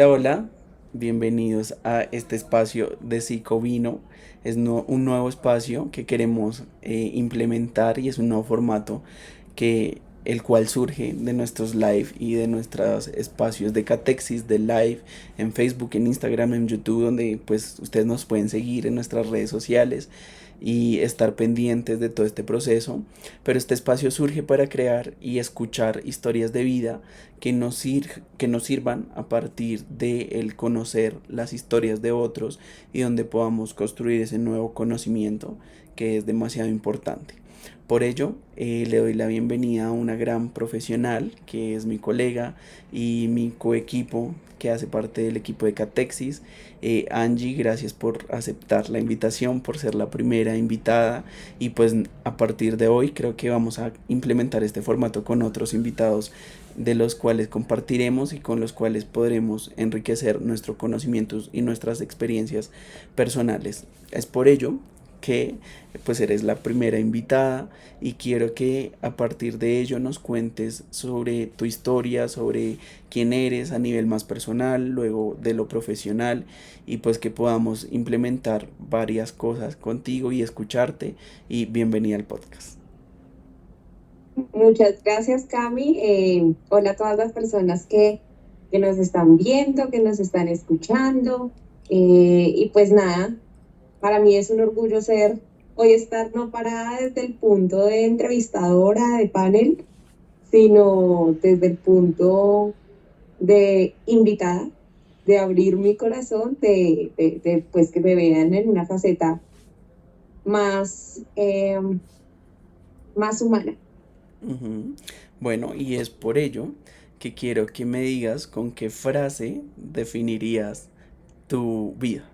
Hola, hola, bienvenidos a este espacio de Psicovino. Es un nuevo espacio que queremos implementar y es un nuevo formato el cual surge de nuestros live y de nuestros espacios de catexis, de live en Facebook, en Instagram, en YouTube, donde pues ustedes nos pueden seguir en nuestras redes sociales y estar pendientes de todo este proceso. Pero este espacio surge para crear y escuchar historias de vida que nos sirvan a partir de el conocer las historias de otros y donde podamos construir ese nuevo conocimiento que es demasiado importante. Por ello, le doy la bienvenida a una gran profesional que es mi colega y mi coequipo que hace parte del equipo de Catexis. Angie, gracias por aceptar la invitación, por ser la primera invitada y pues a partir de hoy creo que vamos a implementar este formato con otros invitados de los cuales compartiremos y con los cuales podremos enriquecer nuestros conocimientos y nuestras experiencias personales. Es por ello que pues eres la primera invitada y quiero que a partir de ello nos cuentes sobre tu historia, sobre quién eres a nivel más personal, luego de lo profesional y pues que podamos implementar varias cosas contigo y escucharte y bienvenida al podcast. Muchas gracias, Cami. Hola a todas las personas que nos están viendo, que nos están escuchando. Y pues nada, para mí es un orgullo hoy estar no parada desde el punto de entrevistadora de panel, sino desde el punto de invitada, de abrir mi corazón, pues que me vean en una faceta más, más humana. Ujú. Bueno, y es por ello que quiero que me digas con qué frase definirías tu vida.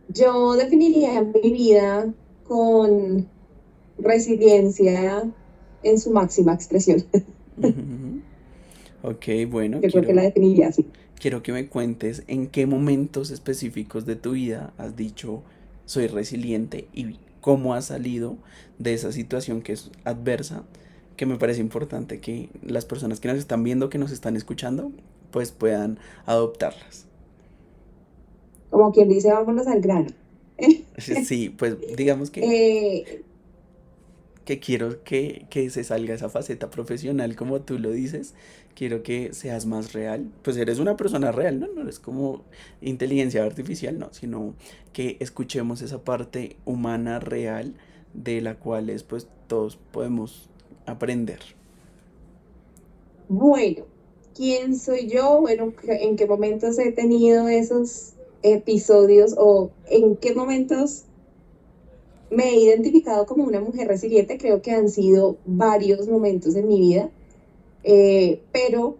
Yo definiría mi vida con resiliencia en su máxima expresión. Ujú. Ok, bueno, Yo creo que la definiría así. quiero que me cuentes en qué momentos específicos de tu vida has dicho soy resiliente y cómo has salido de esa situación que es adversa, que me parece importante que las personas que nos están viendo, que nos están escuchando, pues puedan adoptarlas. Como quien dice, vámonos al grano. Sí, pues digamos Eh, que quiero que se salga esa faceta profesional como tú lo dices, quiero que seas más real, pues eres una persona real, ¿no? No eres como inteligencia artificial, no, sino que escuchemos esa parte humana real de la cual es, pues todos podemos aprender. bueno, ¿quién soy yo? Bueno, ¿en qué momentos he tenido esos episodios o en qué momentos me he identificado como una mujer resiliente? Creo que han sido varios momentos en mi vida, pero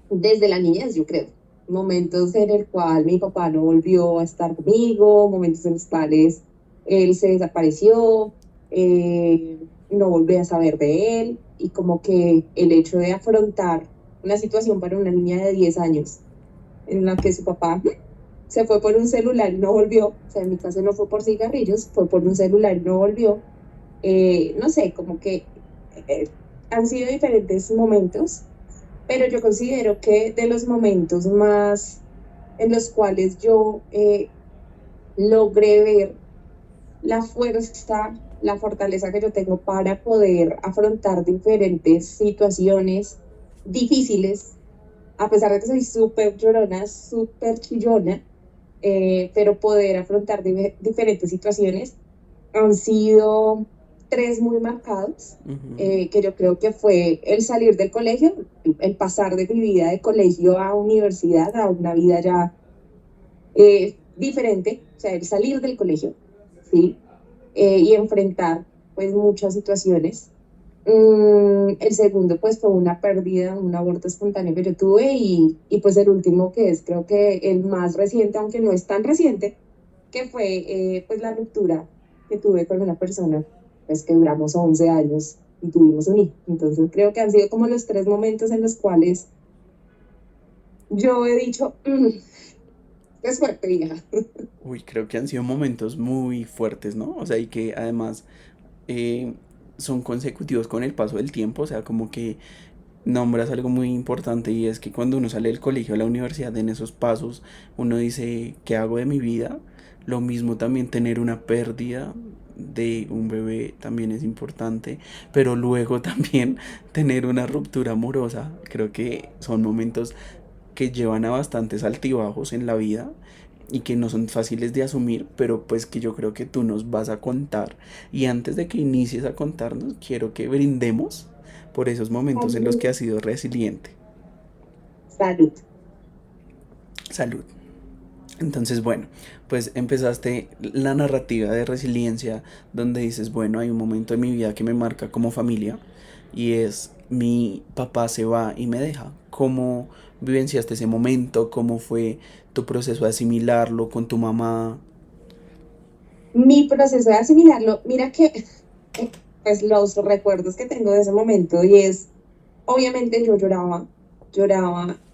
desde la niñez, yo creo. Momentos en el cual mi papá no volvió a estar conmigo, momentos en los cuales él se desapareció, no volví a saber de él, y como que el hecho de afrontar una situación para una niña de 10 años en la que su papá se fue por un celular y no volvió, o sea, en mi caso no fue por cigarrillos, fue por un celular y no volvió, no sé, como que han sido diferentes momentos, pero yo considero que de los momentos más en los cuales yo logré ver la fuerza, la fortaleza que yo tengo para poder afrontar diferentes situaciones difíciles, a pesar de que soy súper llorona, súper chillona, pero poder afrontar diferentes situaciones han sido tres muy marcados, Ujú. que yo creo que fue el salir del colegio, el pasar de mi vida de colegio a universidad, a una vida ya diferente, o sea, el salir del colegio, ¿sí? Y enfrentar pues muchas situaciones. El segundo pues fue una pérdida, un aborto espontáneo que yo tuve y pues el último que es creo que el más reciente, aunque no es tan reciente, que fue pues la ruptura que tuve con una persona, pues que duramos 11 años y tuvimos un hijo. Entonces creo que han sido como los tres momentos en los cuales yo he dicho, qué suerte, hija. Uy, creo que han sido momentos muy fuertes, ¿no? O sea, y que además eh, son consecutivos con el paso del tiempo, o sea, como que nombras algo muy importante y es que cuando uno sale del colegio a la universidad en esos pasos, uno dice, ¿qué hago de mi vida? Lo mismo también tener una pérdida de un bebé también es importante, pero luego también tener una ruptura amorosa. Creo que son momentos que llevan a bastantes altibajos en la vida y que no son fáciles de asumir, pero pues que yo creo que tú nos vas a contar. Y antes de que inicies a contarnos, quiero que brindemos por esos momentos en los Salud. que has sido resiliente. Salud. Salud. Entonces, bueno, pues empezaste la narrativa de resiliencia donde dices, bueno, hay un momento en mi vida que me marca como familia y es mi papá se va y me deja. ¿Cómo vivenciaste ese momento? ¿Cómo fue tu proceso de asimilarlo con tu mamá? Mi proceso de asimilarlo, mira que pues los recuerdos que tengo de ese momento y es, obviamente yo lloraba,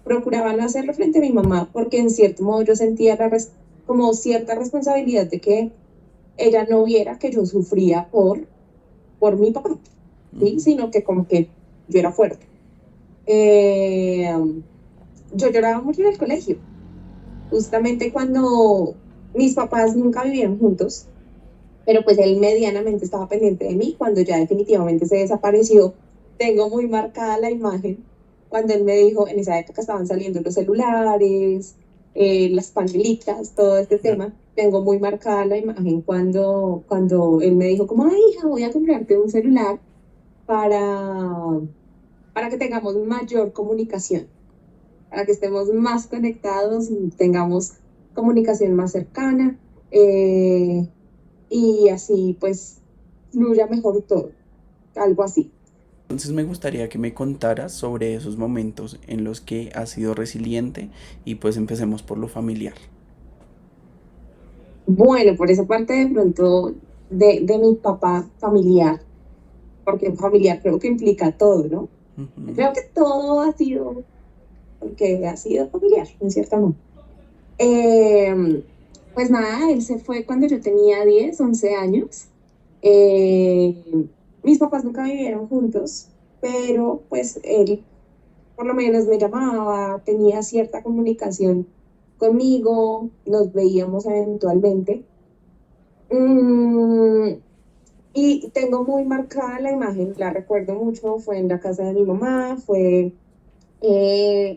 procuraba no hacerlo frente a mi mamá porque en cierto modo yo sentía como cierta responsabilidad de que ella no viera que yo sufría por mi papá, ¿sí? Sino que como que yo era fuerte. Eh, yo lloraba mucho en el colegio, justamente cuando mis papás nunca vivieron juntos, pero pues él medianamente estaba pendiente de mí cuando ya definitivamente se desapareció. Tengo muy marcada la imagen cuando él me dijo, en esa época estaban saliendo los celulares, las panelitas, todo este Claro. tema. Tengo muy marcada la imagen cuando él me dijo como, ay, hija, voy a comprarte un celular para, para que tengamos mayor comunicación, para que estemos más conectados, tengamos comunicación más cercana. Y así pues fluya mejor todo, algo así. Entonces me gustaría que me contaras sobre esos momentos en los que has sido resiliente y pues empecemos por lo familiar. Bueno, por esa parte de pronto de mi papá familiar, porque familiar creo que implica todo, ¿no? Ujú. Creo que todo ha sido, porque ha sido familiar, en cierto modo. Pues nada, él se fue cuando yo tenía 10 11 años. Eh, mis papás nunca vivieron juntos, pero pues él por lo menos me llamaba, tenía cierta comunicación conmigo, nos veíamos eventualmente. Mm, y tengo muy marcada la imagen, la recuerdo mucho, fue en la casa de mi mamá, fue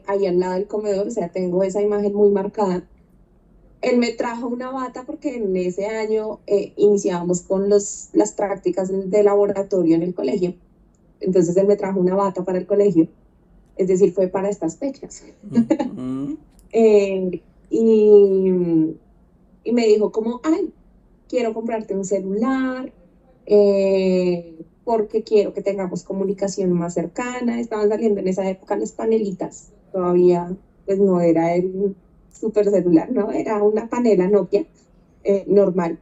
ahí al lado del comedor, o sea, tengo esa imagen muy marcada. Él me trajo una bata porque en ese año iniciábamos con las prácticas de laboratorio en el colegio. Entonces él me trajo una bata para el colegio, es decir, fue para estas fechas. Ujú. Eh, y, y me dijo como, ay, quiero comprarte un celular, porque quiero que tengamos comunicación más cercana. Estaban saliendo en esa época las panelitas, todavía pues no era el super celular, no, era una panela Nokia normal,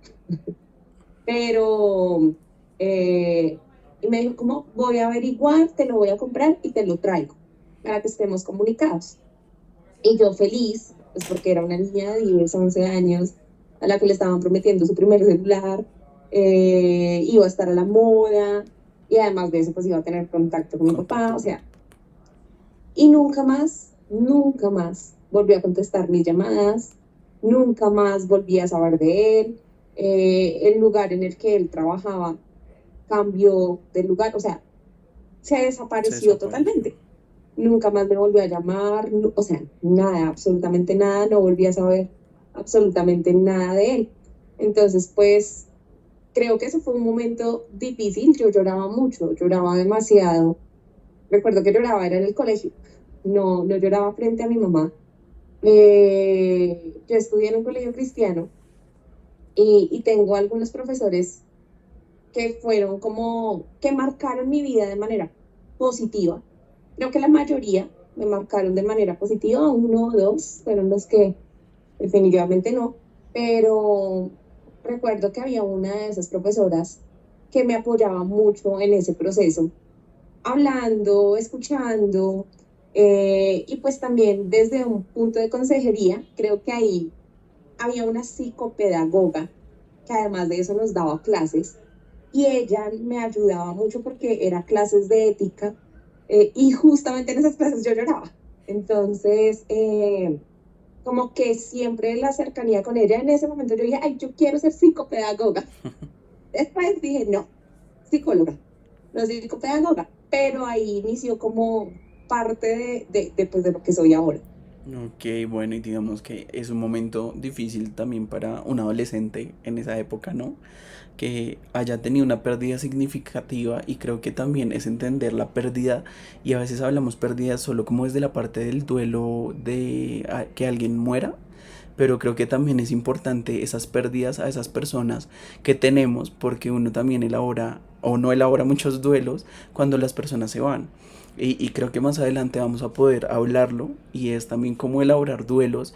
pero y me dijo como, voy a averiguar, te lo voy a comprar y te lo traigo para que estemos comunicados. Y yo feliz, pues porque era una niña de 10 11 años a la que le estaban prometiendo su primer celular, iba a estar a la moda y además de eso pues iba a tener contacto con mi papá, Contacto o con... sea, y nunca más volvió a contestar mis llamadas, nunca más volví a saber de él, el lugar en el que él trabajaba cambió de lugar, o sea, se Se desapareció desapareció. totalmente. Nunca más me volvió a llamar, o sea, nada, absolutamente nada, no volví a saber absolutamente nada de él. Entonces, pues, creo que ese fue un momento difícil, yo lloraba mucho, lloraba demasiado. Recuerdo que lloraba, era en el colegio, no lloraba frente a mi mamá. Yo estudié en un colegio cristiano y tengo algunos profesores que fueron como, que marcaron mi vida de manera positiva. Creo que la mayoría me marcaron de manera positiva, uno o dos fueron los que definitivamente no, pero recuerdo que había una de esas profesoras que me apoyaba mucho en ese proceso, hablando, escuchando, y pues también desde un punto de consejería, creo que ahí había una psicopedagoga que además de eso nos daba clases y ella me ayudaba mucho porque era clases de ética y justamente en esas clases yo lloraba. Entonces, como que siempre la cercanía con ella, en ese momento yo dije, ay, yo quiero ser psicopedagoga. Después dije, no, psicóloga, no psicopedagoga, pero ahí inició como parte pues, de lo que soy ahora. Ok, bueno, y digamos que es un momento difícil también para un adolescente en esa época, ¿no? Que haya tenido una pérdida significativa y creo que también es entender la pérdida y a veces hablamos pérdida solo como desde la parte del duelo de que alguien muera, pero creo que también es importante esas pérdidas a esas personas que tenemos porque uno también elabora o no elabora muchos duelos cuando las personas se van. Y creo que más adelante vamos a poder hablarlo y es también cómo elaborar duelos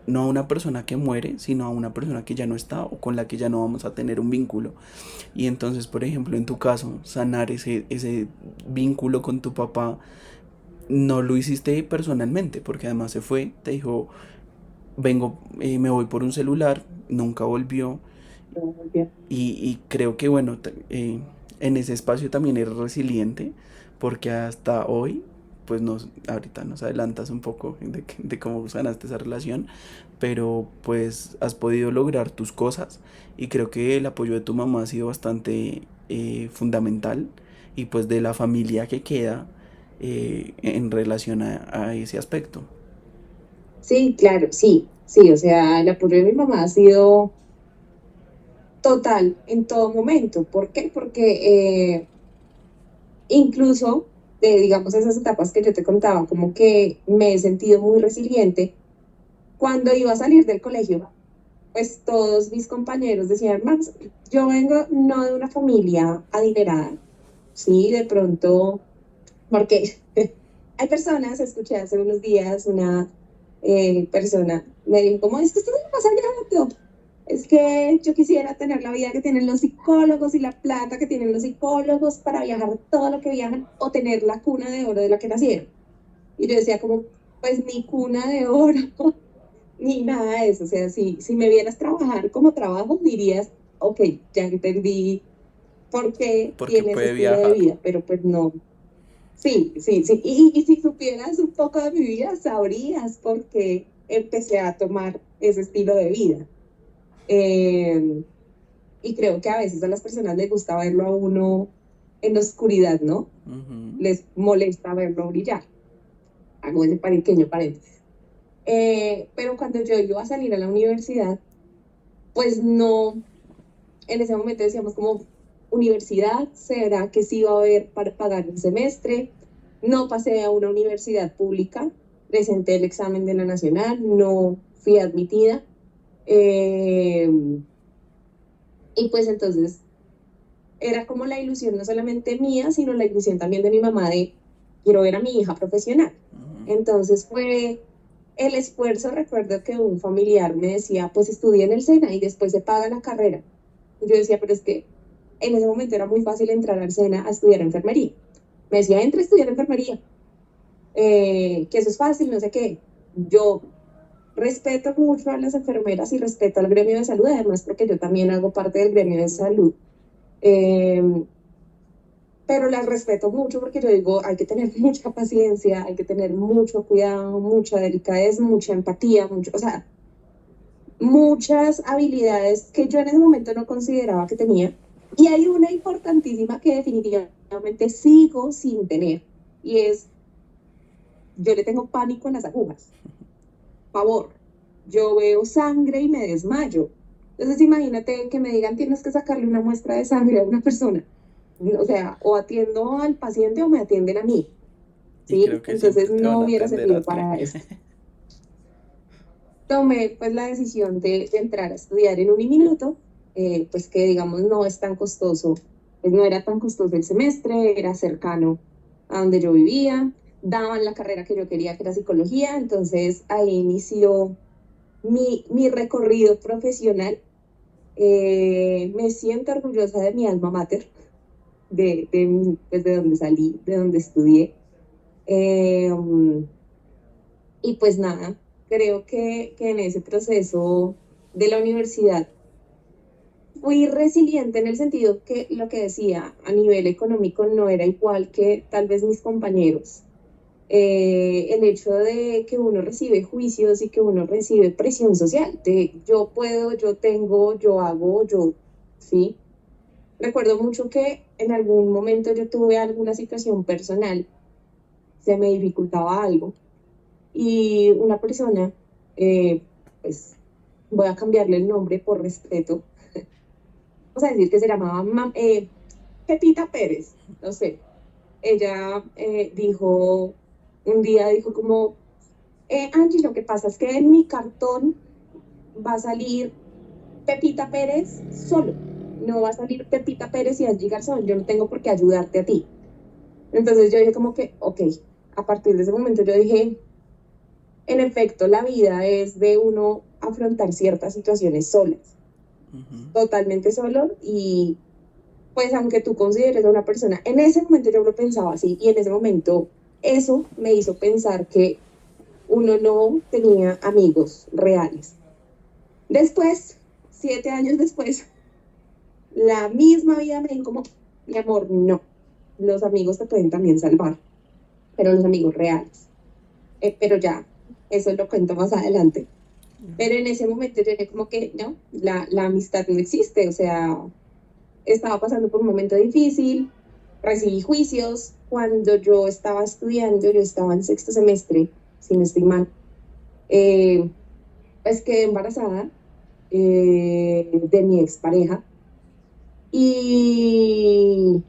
no a una persona que muere, sino a una persona que ya no está o con la que ya no vamos a tener un vínculo. Y entonces, por ejemplo, en tu caso, sanar ese vínculo con tu papá, no lo hiciste personalmente, porque además se fue, te dijo, vengo, me voy por un celular, nunca volvió. Y creo que, bueno, en ese espacio también eres resiliente, porque hasta hoy, pues ahorita nos adelantas un poco de cómo sanaste esa relación, pero pues has podido lograr tus cosas y creo que el apoyo de tu mamá ha sido bastante fundamental y pues de la familia que queda en relación a ese aspecto. Sí, claro, sí, sí, o sea, el apoyo de mi mamá ha sido total en todo momento. ¿Por qué? Porque incluso de, digamos, esas etapas que yo te contaba, como que me he sentido muy resiliente. Cuando iba a salir del colegio, pues todos mis compañeros decían, Max, yo vengo no de una familia adinerada, sí, de pronto, porque hay personas, escuché hace unos días una persona, me dijo, ¿cómo es que usted se la pasa viajando? Es que yo quisiera tener la vida que tienen los psicólogos y la plata que tienen los psicólogos para viajar todo lo que viajan o tener la cuna de oro de la que nacieron. Y yo decía como, pues ni cuna de oro, ni nada de eso. O sea, si me vieras trabajar como trabajo, dirías, ok, ya entendí por qué Porque tiene ese puede estilo de viajar. vida, pero pues no. Sí, sí, sí. Y si supieras un poco de mi vida, sabrías por qué empecé a tomar ese estilo de vida. Eh, y creo que a veces a las personas les gusta verlo a uno en la oscuridad, ¿no? Ujú. Les molesta verlo brillar. Hago ese pequeño paréntesis. Pero cuando yo iba a salir a la universidad, pues no, en ese momento decíamos como, universidad, ¿será que sí va a haber para pagar un semestre? No pasé a una universidad pública, presenté el examen de la nacional, no fui admitida. eh, y pues entonces era como la ilusión no solamente mía, sino la ilusión también de mi mamá de quiero ver a mi hija profesional. Entonces fue el esfuerzo, recuerdo que un familiar me decía, pues estudia en el SENA y después se paga la carrera. Y yo decía, pero es que en ese momento era muy fácil entrar al SENA a estudiar enfermería. Me decía, entra a estudiar enfermería, que eso es fácil, no sé qué. Yo respeto mucho a las enfermeras y respeto al gremio de salud, además porque yo también hago parte del gremio de salud. Eh, pero las respeto mucho porque yo digo, hay que tener mucha paciencia, hay que tener mucho cuidado, mucha delicadez, mucha empatía, mucho, o sea, muchas habilidades que yo en ese momento no consideraba que tenía. Y hay una importantísima que definitivamente sigo sin tener, y es, yo le tengo pánico a las agujas, favor, yo veo sangre y me desmayo. Entonces imagínate que me digan, tienes que sacarle una muestra de sangre a una persona. O sea, o atiendo al paciente o me atienden a mí. Y creo ¿Sí? que Entonces siempre te van no a hubiera atender a servido ti. para esto. Tomé pues la decisión de entrar a estudiar en Uniminuto, pues que digamos no es tan costoso, pues no era tan costoso el semestre, era cercano a donde yo vivía, daban la carrera que yo quería, que era psicología, entonces ahí inició mi recorrido profesional. Me siento orgullosa de mi alma mater, pues de donde salí, de donde estudié. Eh, y pues nada, creo que en ese proceso de la universidad fui resiliente en el sentido que lo que decía a nivel económico no era igual que tal vez mis compañeros. El hecho de que uno recibe juicios y que uno recibe presión social, de yo puedo, yo tengo, yo hago, yo, ¿sí? Recuerdo mucho que en algún momento yo tuve alguna situación personal, se me dificultaba algo y una persona, eh, pues voy a cambiarle el nombre por respeto, vamos a decir que se llamaba Pepita Pérez, no sé, ella dijo, un día dijo como, Angie, lo que pasa es que en mi cartón va a salir Pepita Pérez solo, no va a salir Pepita Pérez y Angie Garzón, yo no tengo por qué ayudarte a ti. Entonces yo dije como que, ok, a partir de ese momento yo dije, en efecto, la vida es de uno afrontar ciertas situaciones solas, Ujú. totalmente solo y pues aunque tú consideres a una persona, en ese momento yo lo pensaba así y en ese momento eso me hizo pensar que uno no tenía amigos reales. Después, 7 años después, la misma vida me dijo como, mi amor, no, los amigos te pueden también salvar, pero los amigos reales. Pero ya, eso lo cuento más adelante. Pero en ese momento yo dije como que, no, la amistad no existe, o sea, estaba pasando por un momento difícil, recibí juicios. Cuando yo estaba estudiando, yo estaba en sexto semestre, si no estoy mal, eh, pues quedé embarazada de mi expareja y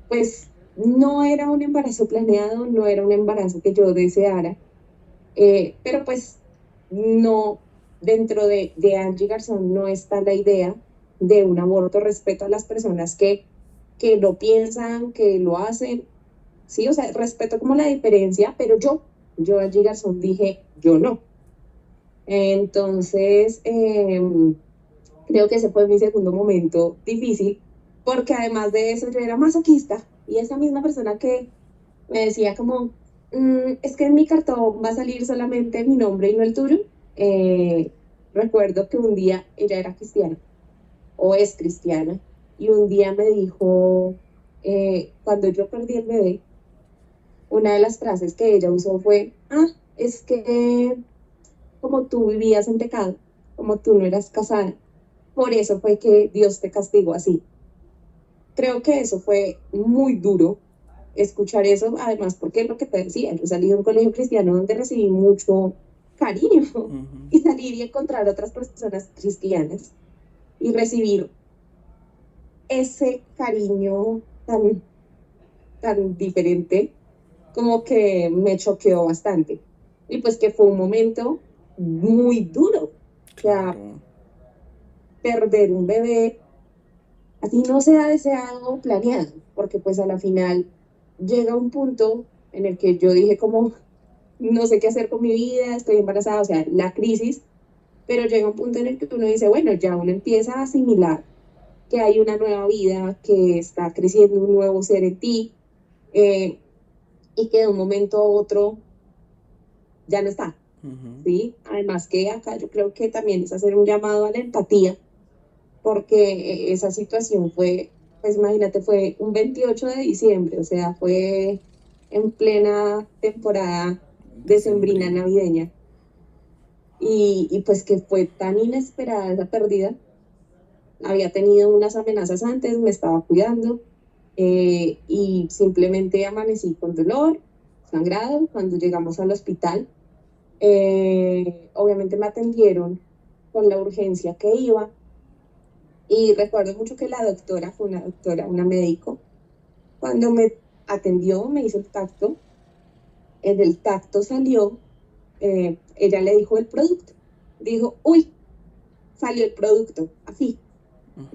pues no era un embarazo planeado, no era un embarazo que yo deseara, pero pues no, dentro de Angie Garzón no está la idea de un aborto, respeto a las personas que lo piensan, que lo hacen, sí, o sea, respeto como la diferencia, pero yo Angie Garzón dije, yo no. Entonces, creo que ese fue mi segundo momento difícil, porque además de eso yo era masoquista y esa misma persona que me decía como, es que en mi cartón va a salir solamente mi nombre y no el tuyo. Eh, Recuerdo que un día ella era cristiana o es cristiana y un día me dijo, cuando yo perdí el bebé, una de las frases que ella usó fue, es que como tú vivías en pecado, como tú no eras casada, por eso fue que Dios te castigó así. Creo que eso fue muy duro escuchar eso, además porque es lo que te decía, yo salí de un colegio cristiano donde recibí mucho cariño Ujú. y salir y encontrar otras personas cristianas y recibir ese cariño tan diferente, como que me choqueó bastante. Y pues que fue un momento muy duro, o sea, Claro. perder un bebé así no sea deseado o planeado, porque pues a la final llega un punto en el que yo dije como, no sé qué hacer con mi vida, estoy embarazada, o sea, la crisis, pero llega un punto en el que uno dice, bueno, ya uno empieza a asimilar que hay una nueva vida, que está creciendo un nuevo ser en ti, eh, y que de un momento a otro ya no está, Ujú. ¿sí? Además que acá yo creo que también es hacer un llamado a la empatía, porque esa situación fue, pues imagínate, fue un 28 de diciembre, o sea, fue en plena temporada decembrina Decembrina. navideña. Y pues que fue tan inesperada esa pérdida, había tenido unas amenazas antes, me estaba cuidando y simplemente amanecí con dolor, sangrado, cuando llegamos al hospital. Obviamente me atendieron con la urgencia que iba y recuerdo mucho que la doctora fue una doctora, una médico, cuando me atendió, me hizo el tacto, en el tacto salió, ella le dijo el producto, dijo, uy, salió el producto, así,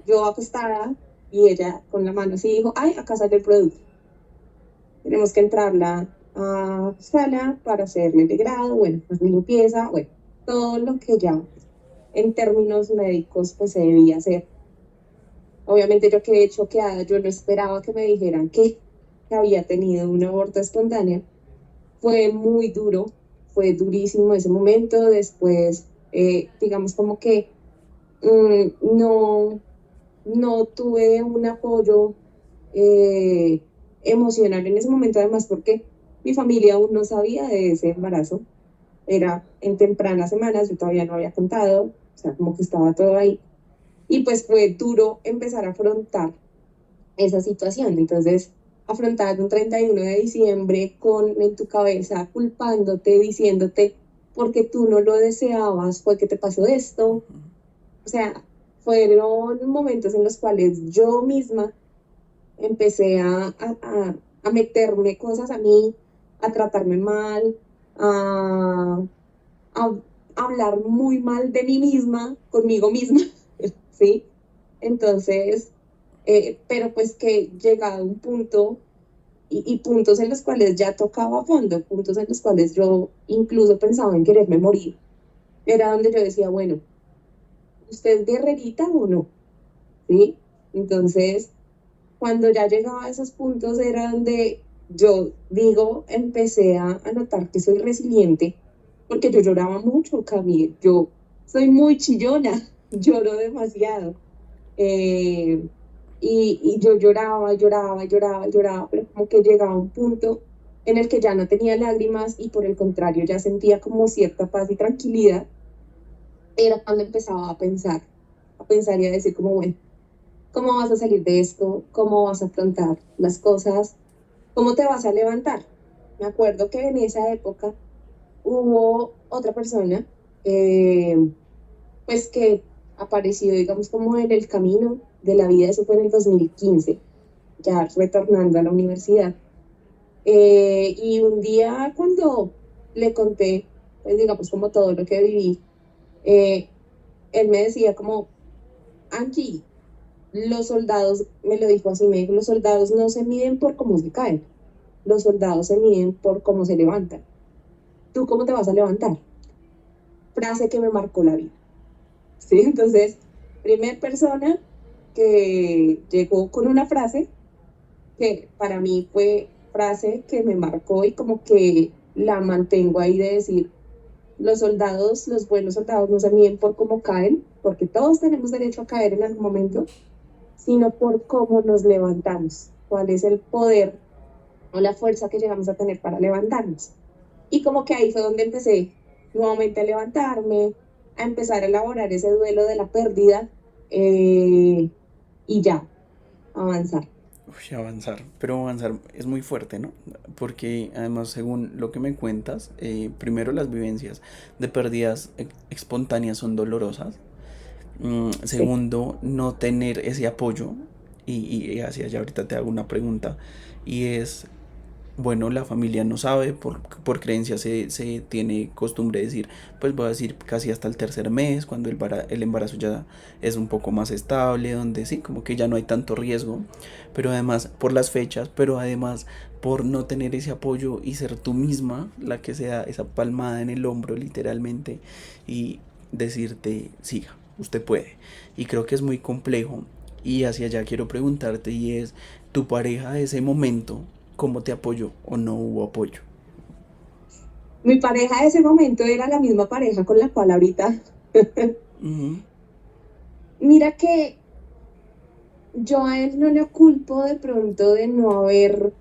yo acostada y ella con la mano así dijo, ay, acá sale el producto. Tenemos que entrarla a sala para hacerle el grado, bueno, pues limpieza, bueno, todo lo que ya en términos médicos pues se debía hacer. Obviamente yo quedé choqueada, yo no esperaba que me dijeran que había tenido un aborto espontáneo. Fue muy duro, fue durísimo ese momento. Después, digamos como que no, no tuve un apoyo eh, emocional en ese momento, además porque mi familia aún no sabía de ese embarazo, era en tempranas semanas, yo todavía no había contado, o sea, como que estaba todo ahí. Y pues fue duro empezar a afrontar esa situación. Entonces, afrontar un 31 de diciembre con en tu cabeza culpándote, diciéndote, porque tú no lo deseabas, fue que te pasó esto. O sea, fueron momentos en los cuales yo misma empecé a meterme cosas a mí, a tratarme mal, a, a hablar muy mal de mí misma, conmigo misma, ¿sí? Entonces, pero pues que llegado a un punto y puntos en los cuales ya tocaba a fondo, puntos en los cuales yo incluso pensaba en quererme morir, era donde yo decía, bueno, ¿usted es guerrerita o no? ¿Sí? Entonces, cuando ya llegaba a esos puntos era donde yo digo, empecé a notar que soy resiliente, porque yo lloraba mucho, Camille, yo soy muy chillona, lloro demasiado. Eh, y yo lloraba, lloraba, lloraba, lloraba, pero como que llegaba un punto en el que ya no tenía lágrimas y por el contrario ya sentía como cierta paz y tranquilidad, era cuando empezaba a pensar y a decir como, bueno, ¿cómo vas a salir de esto? ¿Cómo vas a afrontar las cosas? ¿Cómo te vas a levantar? Me acuerdo que en esa época hubo otra persona, eh, pues que apareció, digamos, como en el camino de la vida, eso fue en el 2015, ya retornando a la universidad. Y un día cuando le conté, pues digamos, como todo lo que viví, eh, él me decía como, Angie, los soldados, me lo dijo así, me dijo, los soldados no se miden por cómo se caen, los soldados se miden por cómo se levantan. ¿Tú cómo te vas a levantar? Frase que me marcó la vida. ¿Sí? Entonces, primer persona que llegó con una frase que para mí fue frase que me marcó y como que la mantengo ahí de decir, los soldados, los buenos soldados no se miden por cómo caen, porque todos tenemos derecho a caer en algún momento, sino por cómo nos levantamos, cuál es el poder o la fuerza que llegamos a tener para levantarnos. Y como que ahí fue donde empecé nuevamente a levantarme, a empezar a elaborar ese duelo de la pérdida y ya, avanzar. Uy, avanzar, pero avanzar es muy fuerte, ¿no? Porque además, según lo que me cuentas, primero las vivencias de pérdidas espontáneas son dolorosas. Sí. Segundo, no tener ese apoyo. Y hacia allá ahorita te hago una pregunta. Y es, bueno, la familia no sabe, por creencia se tiene costumbre de decir, pues voy a decir casi hasta el tercer mes, cuando el embarazo ya es un poco más estable, donde sí, como que ya no hay tanto riesgo, pero además por las fechas, pero además por no tener ese apoyo y ser tú misma la que se da esa palmada en el hombro literalmente y decirte, siga, usted puede. Y creo que es muy complejo y hacia allá quiero preguntarte y es, tu pareja de ese momento, ¿cómo te apoyó o no hubo apoyo? Mi pareja de ese momento era la misma pareja con la cual ahorita. Ujú. Mira que yo a él no le culpo de pronto de no haber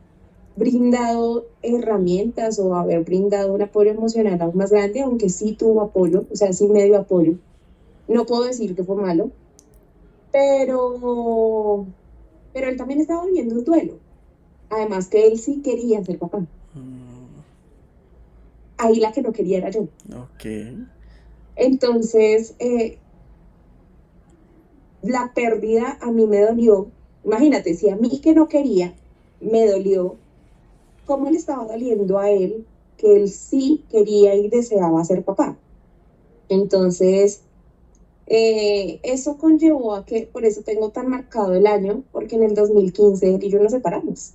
brindado herramientas o haber brindado un apoyo emocional aún más grande, aunque sí tuvo apoyo, o sea, sí me dio apoyo. No puedo decir que fue malo, pero, pero él también estaba viviendo un duelo. Además que él sí quería ser papá. Mm, Ahí la que no quería era yo. ok. Entonces, la pérdida a mí me dolió. Imagínate, si a mí que no quería, me dolió, ¿cómo le estaba doliendo a él que él sí quería y deseaba ser papá? Entonces, eso conllevó a que, por eso tengo tan marcado el año, porque en el 2015 él y yo nos separamos.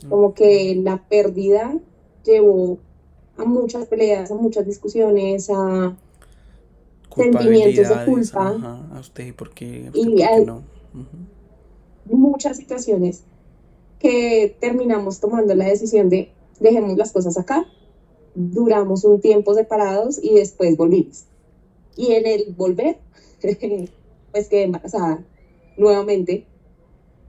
Como Ok. que la pérdida llevó a muchas peleas, a muchas discusiones, a sentimientos de Culpabilidades, culpa ajá, a usted y por qué a no. Ujú. muchas situaciones que terminamos tomando la decisión de dejemos las cosas acá, duramos un tiempo separados y después volvimos. Y en el volver, pues quedé embarazada. nuevamente,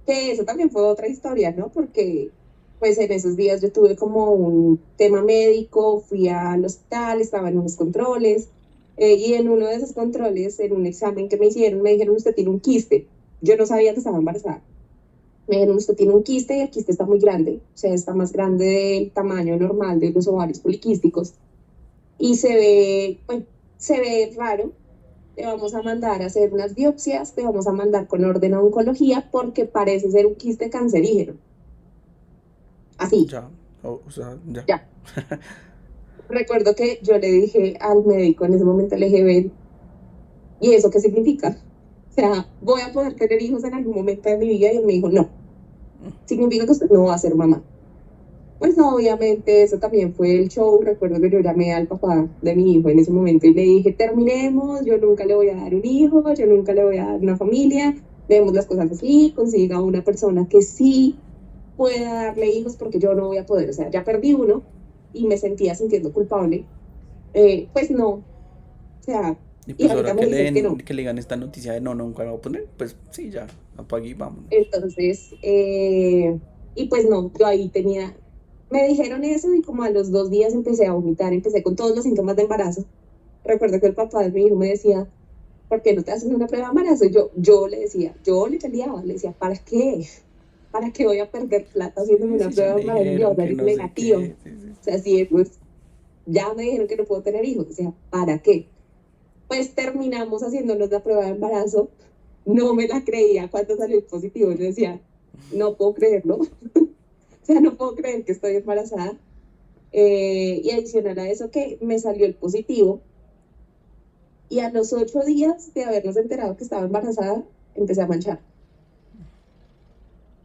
que eso también fue otra historia, ¿no? Porque pues en esos días yo tuve como un tema médico, fui al hospital, estaba en unos controles, y en uno de esos controles, en un examen que me hicieron, me dijeron, usted tiene un quiste. Yo no sabía que estaba embarazada. Me dijeron, usted tiene un quiste y el quiste está muy grande, o sea, está más grande del tamaño normal de los ovarios poliquísticos y bueno, se ve raro. Te vamos a mandar a hacer unas biopsias, te vamos a mandar con orden a oncología porque parece ser un quiste cancerígeno. Así, Ya, o sea, ya. ya. Recuerdo que yo le dije al médico en ese momento, le dije, ven, ¿y eso qué significa? O sea, ¿voy a poder tener hijos en algún momento de mi vida? Y él me dijo, no, significa que usted no va a ser mamá. Pues no, obviamente eso también fue el show. Recuerdo que yo llamé al papá de mi hijo en ese momento y le dije, terminemos, yo nunca le voy a dar un hijo, yo nunca le voy a dar una familia, vemos las cosas así, consiga una persona que sí pueda darle hijos porque yo no voy a poder, o sea, ya perdí uno y me sentía sintiendo culpable. Pues no, o sea, Y y pues ahorita ahora me dices que no. que le digan esta noticia de no, nunca lo voy a poner, pues sí, ya, apague y vámonos. Entonces, y pues no, yo ahí tenía, me dijeron eso y como a los 2 días empecé a vomitar, empecé con todos los síntomas de embarazo. Recuerdo que el papá de mi hijo me decía, ¿por qué no te haces una prueba de embarazo? Y yo le decía, yo le peleaba, le decía, ¿para qué? ¿Para qué voy a perder plata haciéndome Sí, una sí, ya prueba de me embarazo y va a dijeron que salir no sé negativo? qué. O Sí, sí. sea, sí, pues ya me dijeron que no puedo tener hijos, o sea, ¿para qué? Pues terminamos haciéndonos la prueba de embarazo, no me la creía cuando salió el positivo, yo decía, no puedo creerlo, o sea, no puedo creer que estoy embarazada. Y adicional a eso que me salió el positivo y a los 8 días de habernos enterado que estaba embarazada, empecé a manchar.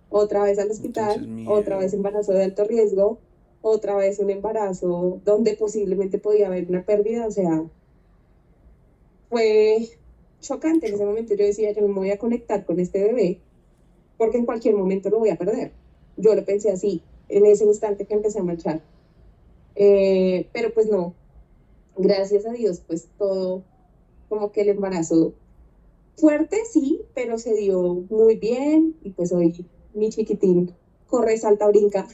Otra vez al Entonces hospital, otra miedo. vez embarazo de alto riesgo, otra vez un embarazo donde posiblemente podía haber una pérdida, o sea, fue chocante en ese Cho- momento. Yo decía, yo no me voy a conectar con este bebé porque en cualquier momento lo voy a perder. Yo lo pensé así, en ese instante que empecé a manchar. Pero pues no, gracias a Dios, pues todo como que el embarazo fuerte, sí, pero se dio muy bien y pues hoy mi chiquitín corre, salta, brinca,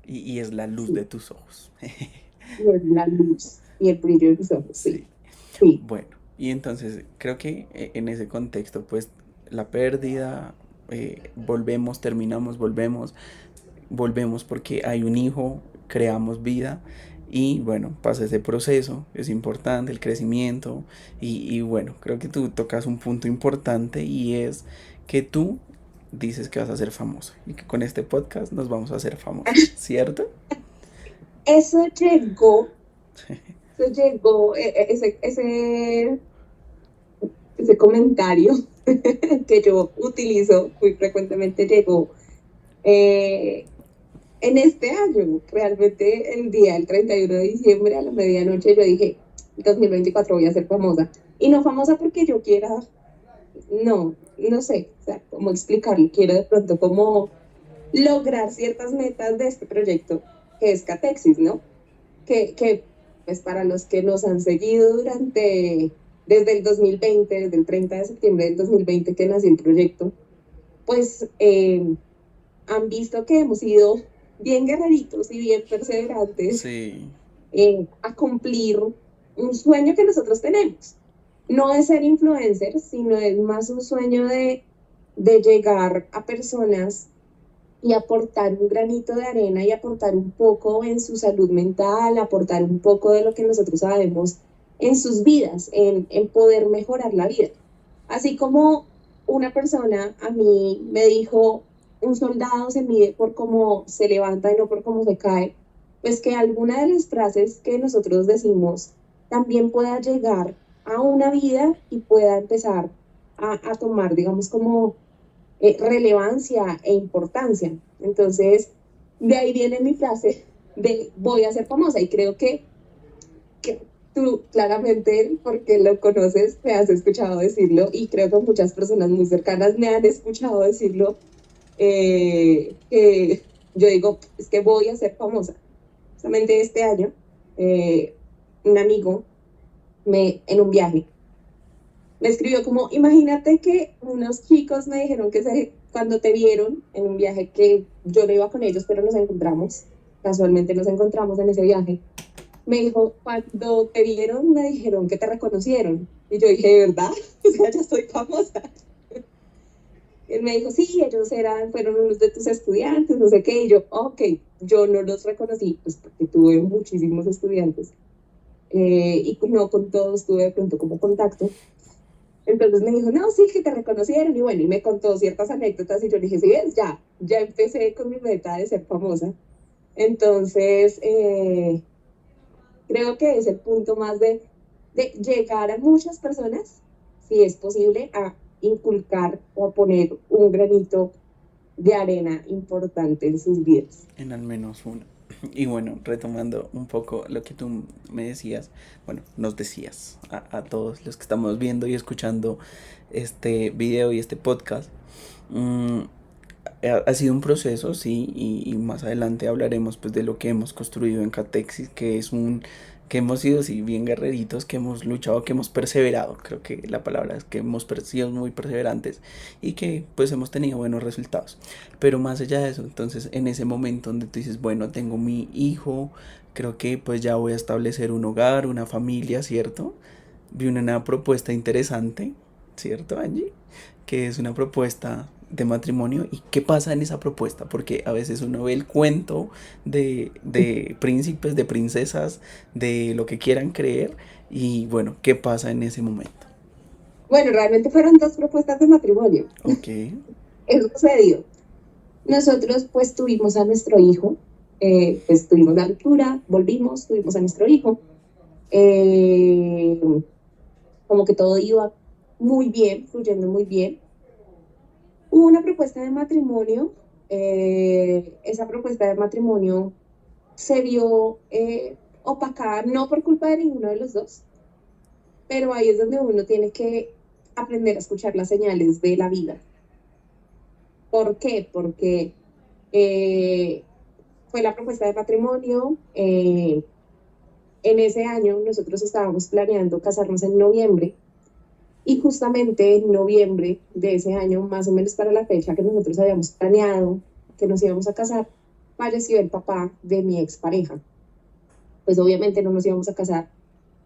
y es la luz de sí, tus ojos. y es la luz y el brillo de mis ojos, Sí. sí, sí. Bueno, y entonces creo que en ese contexto, pues la pérdida, volvemos, terminamos, volvemos porque hay un hijo, creamos vida y bueno, pasa ese proceso, es importante el crecimiento y bueno, creo que tú tocas un punto importante y es que tú dices que vas a ser famosa y que con este podcast nos vamos a hacer famosos, ¿cierto? Eso llegó, ese comentario que yo utilizo muy frecuentemente llegó eh, en este año. Realmente el día del 31 de diciembre a la medianoche yo dije, 2024 voy a ser famosa. Y no famosa porque yo quiera, no, no sé, o sea, cómo explicarlo. Quiero de pronto como lograr ciertas metas de este proyecto que es Catexis, ¿no? Que pues para los que nos han seguido desde el 2020, desde el 30 de septiembre del 2020 que nació el proyecto, pues han visto que hemos sido bien guerreritos y bien perseverantes Sí, a cumplir un sueño que nosotros tenemos. No es ser influencer, sino es más un sueño de llegar a personas y aportar un granito de arena y aportar un poco en su salud mental, aportar un poco de lo que nosotros sabemos en sus vidas, en poder mejorar la vida. Así como una persona a mí me dijo, un soldado se mide por cómo se levanta y no por cómo se cae, pues que alguna de las frases que nosotros decimos también pueda llegar a una vida y pueda empezar a tomar, digamos, como relevancia e importancia. Entonces, de ahí viene mi frase de voy a ser famosa y creo que tú claramente, porque lo conoces, me has escuchado decirlo y creo que muchas personas muy cercanas me han escuchado decirlo, que yo digo, es que voy a ser famosa. Justamente este año, un amigo en un viaje me escribió como, imagínate que unos chicos me dijeron que cuando te vieron en un viaje que yo no iba con ellos, pero nos encontramos, casualmente nos encontramos en ese viaje, me dijo, cuando te vieron me dijeron que te reconocieron. Y yo dije, ¿de verdad? O sea, ya soy famosa. Él me dijo, sí, fueron unos de tus estudiantes, no sé qué. Y yo, ok, yo no los reconocí, pues porque tuve muchísimos estudiantes. Y no con todos tuve de pronto como contacto. Entonces me dijo, no, sí, que te reconocieron. Y bueno, y me contó ciertas anécdotas y yo le dije, sí, ves, ya empecé con mi meta de ser famosa. Entonces, creo que es el punto más de llegar a muchas personas, si es posible, a inculcar o a poner un granito de arena importante en sus vidas. En al menos uno. Y bueno, retomando un poco lo que tú me decías, bueno, nos decías a todos los que estamos viendo y escuchando este video y este podcast, mmm, ha sido un proceso, sí, y más adelante hablaremos pues de lo que hemos construido en Catexis, que es que hemos sido sí, bien guerreritos, que hemos luchado, que hemos perseverado, creo que la palabra es que hemos sido muy perseverantes y que pues hemos tenido buenos resultados. Pero más allá de eso, entonces en ese momento donde tú dices, bueno, tengo mi hijo, creo que pues ya voy a establecer un hogar, una familia, ¿cierto? Vi una propuesta interesante, ¿cierto, Angie? Que es una propuesta de matrimonio y qué pasa en esa propuesta, porque a veces uno ve el cuento de príncipes, de princesas, de lo que quieran creer y bueno, ¿qué pasa en ese momento? Bueno, realmente fueron dos propuestas de matrimonio. Ok, Eso sucedió. Nosotros pues tuvimos a nuestro hijo, pues tuvimos la altura, volvimos, tuvimos a nuestro hijo. Eh, Como que todo iba muy bien, fluyendo muy bien. Hubo una propuesta de matrimonio, esa propuesta de matrimonio se vio opacada, no por culpa de ninguno de los dos, pero ahí es donde uno tiene que aprender a escuchar las señales de la vida. ¿Por qué? Porque eh, fue la propuesta de matrimonio. En ese año nosotros estábamos planeando casarnos en noviembre. Y justamente en noviembre de ese año, más o menos para la fecha que nosotros habíamos planeado que nos íbamos a casar, falleció el papá de mi expareja. Pues obviamente no nos íbamos a casar.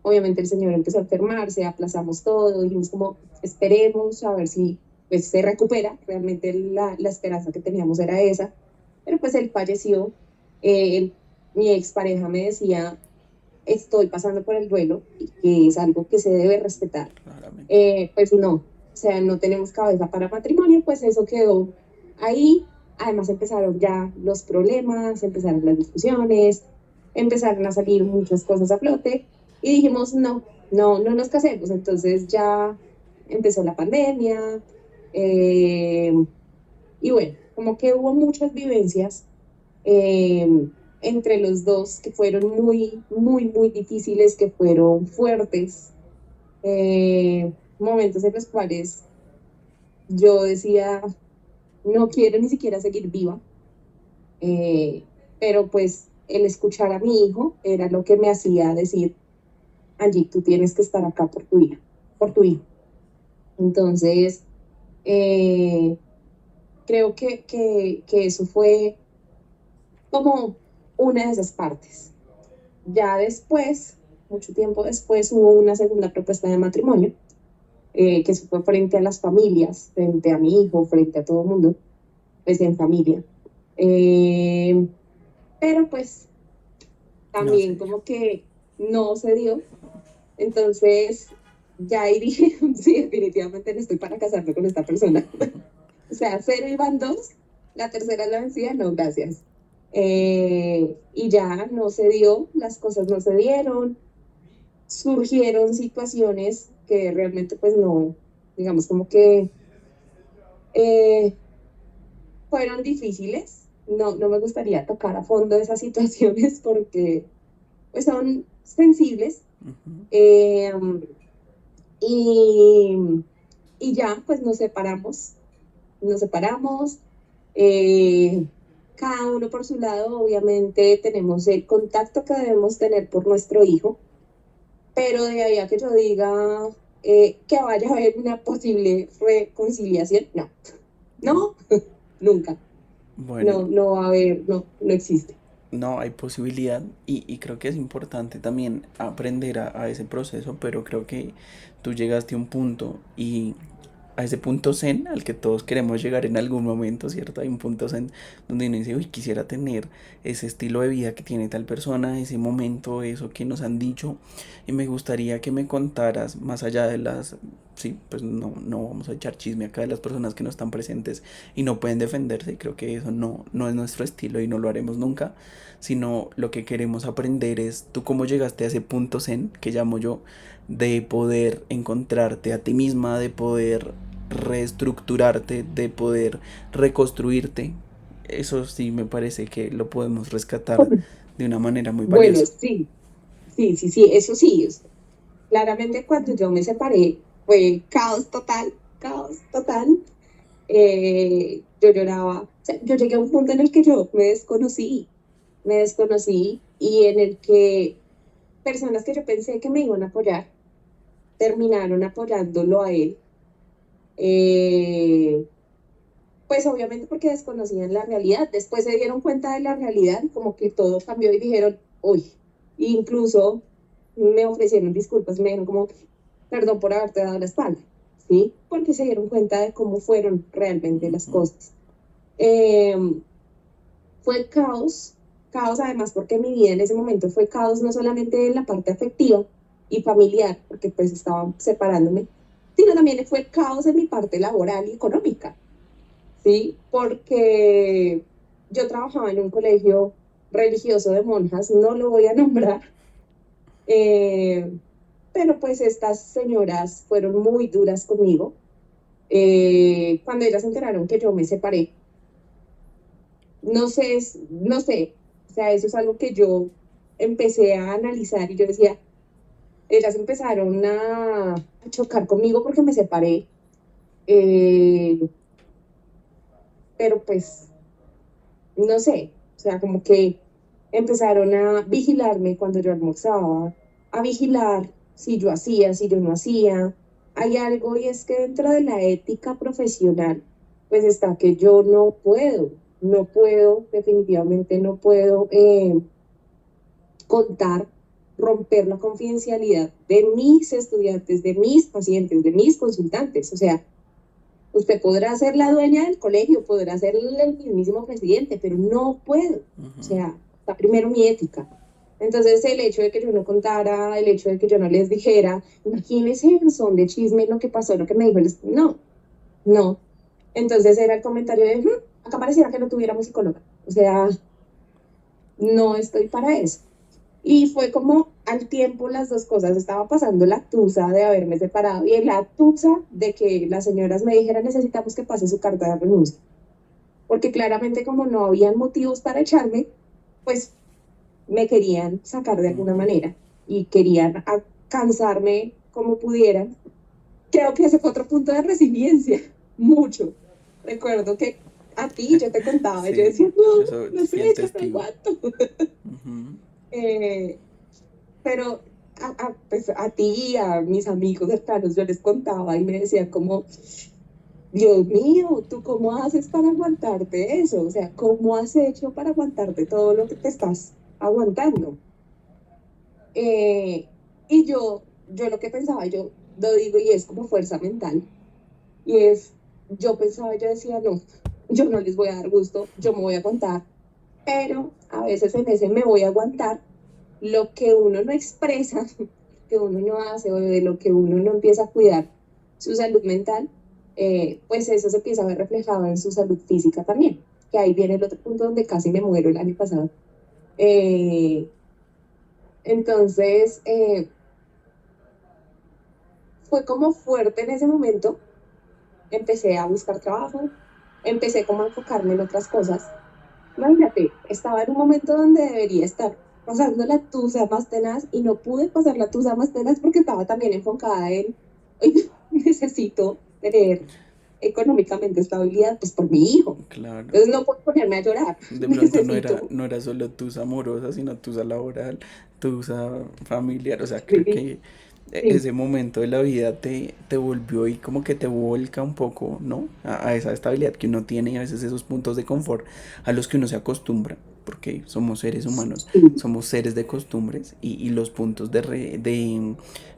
Obviamente el señor empezó a enfermarse, aplazamos todo, dijimos como esperemos a ver si pues se recupera. Realmente la esperanza que teníamos era esa, pero pues él falleció. Mi expareja me decía, estoy pasando por el duelo y que es algo que se debe respetar. claramente. Pues no, o sea, no tenemos cabeza para matrimonio, pues eso quedó ahí. Además empezaron ya los problemas, empezaron las discusiones, empezaron a salir muchas cosas a flote y dijimos, no nos casemos. Entonces ya empezó la pandemia, eh, y bueno, como que hubo muchas vivencias eh, entre los dos que fueron muy difíciles, que fueron fuertes, momentos en los cuales yo decía, no quiero ni siquiera seguir viva, pero pues el escuchar a mi hijo era lo que me hacía decir, Angie, tú tienes que estar acá por tu hija, por tu hijo. Entonces, eh, creo que eso fue como una de esas partes. Ya después, mucho tiempo después, hubo una segunda propuesta de matrimonio, que se fue frente a las familias, frente a mi hijo, frente a todo el mundo, pues en familia. Eh, pero pues No también sé. como que no se dio. Entonces ya ahí dije, sí, definitivamente no estoy para casarme con esta persona. O sea, cero iban dos, la tercera es la vencida, no, gracias. Y ya no se dio, las cosas no se dieron, surgieron situaciones que realmente pues no, digamos como que eh, fueron difíciles. No me gustaría tocar a fondo esas situaciones porque pues son sensibles. Ujú. eh, y, y ya pues nos separamos, eh, cada uno por su lado. Obviamente tenemos el contacto que debemos tener por nuestro hijo, pero de ahí a que yo diga, que vaya a haber una posible reconciliación. No, no, nunca. Bueno, No, no va a haber, no, no existe. no hay posibilidad y creo que es importante también aprender a ese proceso, pero creo que tú llegaste a un punto y a ese punto zen al que todos queremos llegar en algún momento, ¿cierto? Hay un punto zen donde uno dice, uy, quisiera tener ese estilo de vida que tiene tal persona, ese momento, eso que nos han dicho, y me gustaría que me contaras, más allá de las, sí, pues no vamos a echar chisme acá de las personas que no están presentes y no pueden defenderse, creo que eso no es nuestro estilo y no lo haremos nunca, sino lo que queremos aprender es tú cómo llegaste a ese punto zen, que llamo yo, de poder encontrarte a ti misma, de poder reestructurarte, de poder reconstruirte. Eso sí me parece que lo podemos rescatar de una manera muy Bueno, valiosa. sí, sí, sí, sí, eso sí. Claramente cuando yo me separé fue caos total, caos total. Yo lloraba. O sea, yo llegué a un punto en el que yo me desconocí y en el que personas que yo pensé que me iban a apoyar terminaron apoyándolo a él. Eh, pues obviamente porque desconocían la realidad. Después se dieron cuenta de la realidad, como que todo cambió y dijeron, uy, incluso me ofrecieron disculpas, me dijeron como, perdón por haberte dado la espalda, ¿sí? Porque se dieron cuenta de cómo fueron realmente las Ujú, cosas. Eh, Fue caos, caos además porque mi vida en ese momento fue caos no solamente en la parte afectiva y familiar, porque pues estaba separándome, sino también fue caos en mi parte laboral y económica, ¿sí? Porque yo trabajaba en un colegio religioso de monjas, no lo voy a nombrar, eh, pero pues estas señoras fueron muy duras conmigo. Cuando ellas se enteraron que yo me separé, no sé, no sé, o sea, eso es algo que yo empecé a analizar y yo decía, ellas empezaron a chocar conmigo porque me separé, eh, pero pues, no sé, o sea, como que empezaron a vigilarme cuando yo almorzaba, a vigilar si yo hacía, si yo no hacía. Hay algo y es que dentro de la ética profesional, pues está que yo no puedo, definitivamente no puedo contar, romper la confidencialidad de mis estudiantes, de mis pacientes, de mis consultantes. O sea, usted podrá ser la dueña del colegio, podrá ser el mismísimo presidente, pero no puedo. O ujú. sea, está primero mi ética. Entonces, el hecho de que yo no contara, el hecho de que yo no les dijera, imagínense en son de chisme lo que pasó, lo que me dijo, no, no. Entonces era el comentario de, acá pareciera que no tuviéramos psicóloga. O sea, no estoy para eso. Y fue como al tiempo las dos cosas, estaba pasando la tusa de haberme separado y la tusa de que las señoras me dijeran necesitamos que pase su carta de renuncia, porque claramente como no habían motivos para echarme, pues me querían sacar de alguna manera y querían alcanzarme como pudieran. Creo que ese fue otro punto de resiliencia, mucho. Recuerdo que a ti yo te contaba, yo Sí, decía, yo no, soy no fiel sé, yo no testigo. aguanto. Ujú. Eh, pero pues a ti, a mis amigos cercanos, yo les contaba y me decían como, Dios mío, ¿tú cómo haces para aguantarte eso? O sea, ¿cómo has hecho para aguantarte todo lo que te estás aguantando? Eh, y yo lo que pensaba, yo lo digo y es como fuerza mental, y es, yo pensaba, yo decía, no, yo no les voy a dar gusto, yo me voy a aguantar, pero a veces en ese me voy a aguantar lo que uno no expresa, que uno no hace o de lo que uno no empieza a cuidar su salud mental, pues eso se empieza a ver reflejado en su salud física también, que ahí viene el otro punto donde casi me muero el año pasado. Eh, entonces, fue como fuerte en ese momento, empecé a buscar trabajo, empecé como a enfocarme en otras cosas. Imagínate, estaba en un momento donde debería estar pasando la tusa más tenaz y no pude pasar la tusa más tenaz porque estaba también enfocada en, "Oye, necesito tener económicamente estabilidad, pues por mi hijo. Claro. Entonces no puedo ponerme a llorar, De pronto necesito no era solo tusa amorosa, sino tusa laboral, tusa familiar. O sea, creo que vivir. Sí, ese momento de la vida te volvió y como que te volca un poco, ¿no? A esa estabilidad que uno tiene y a veces esos puntos de confort a los que uno se acostumbra, porque somos seres humanos, sí, somos seres de costumbres y los puntos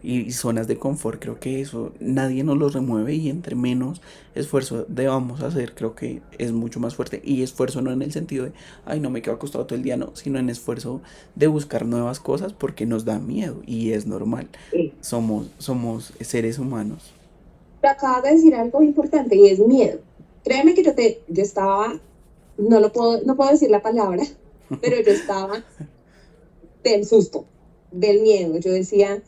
y zonas de confort, creo que eso nadie nos los remueve y entre menos esfuerzo debamos hacer, creo que es mucho más fuerte. Y esfuerzo no en el sentido de, ay, no me quedo acostado todo el día, no, sino en esfuerzo de buscar nuevas cosas porque nos da miedo y es normal. sí. Somos seres humanos. Pero acabas de decir algo importante y es miedo. Créeme que yo estaba, no puedo decir la palabra, pero yo estaba del susto, del miedo. Yo decía,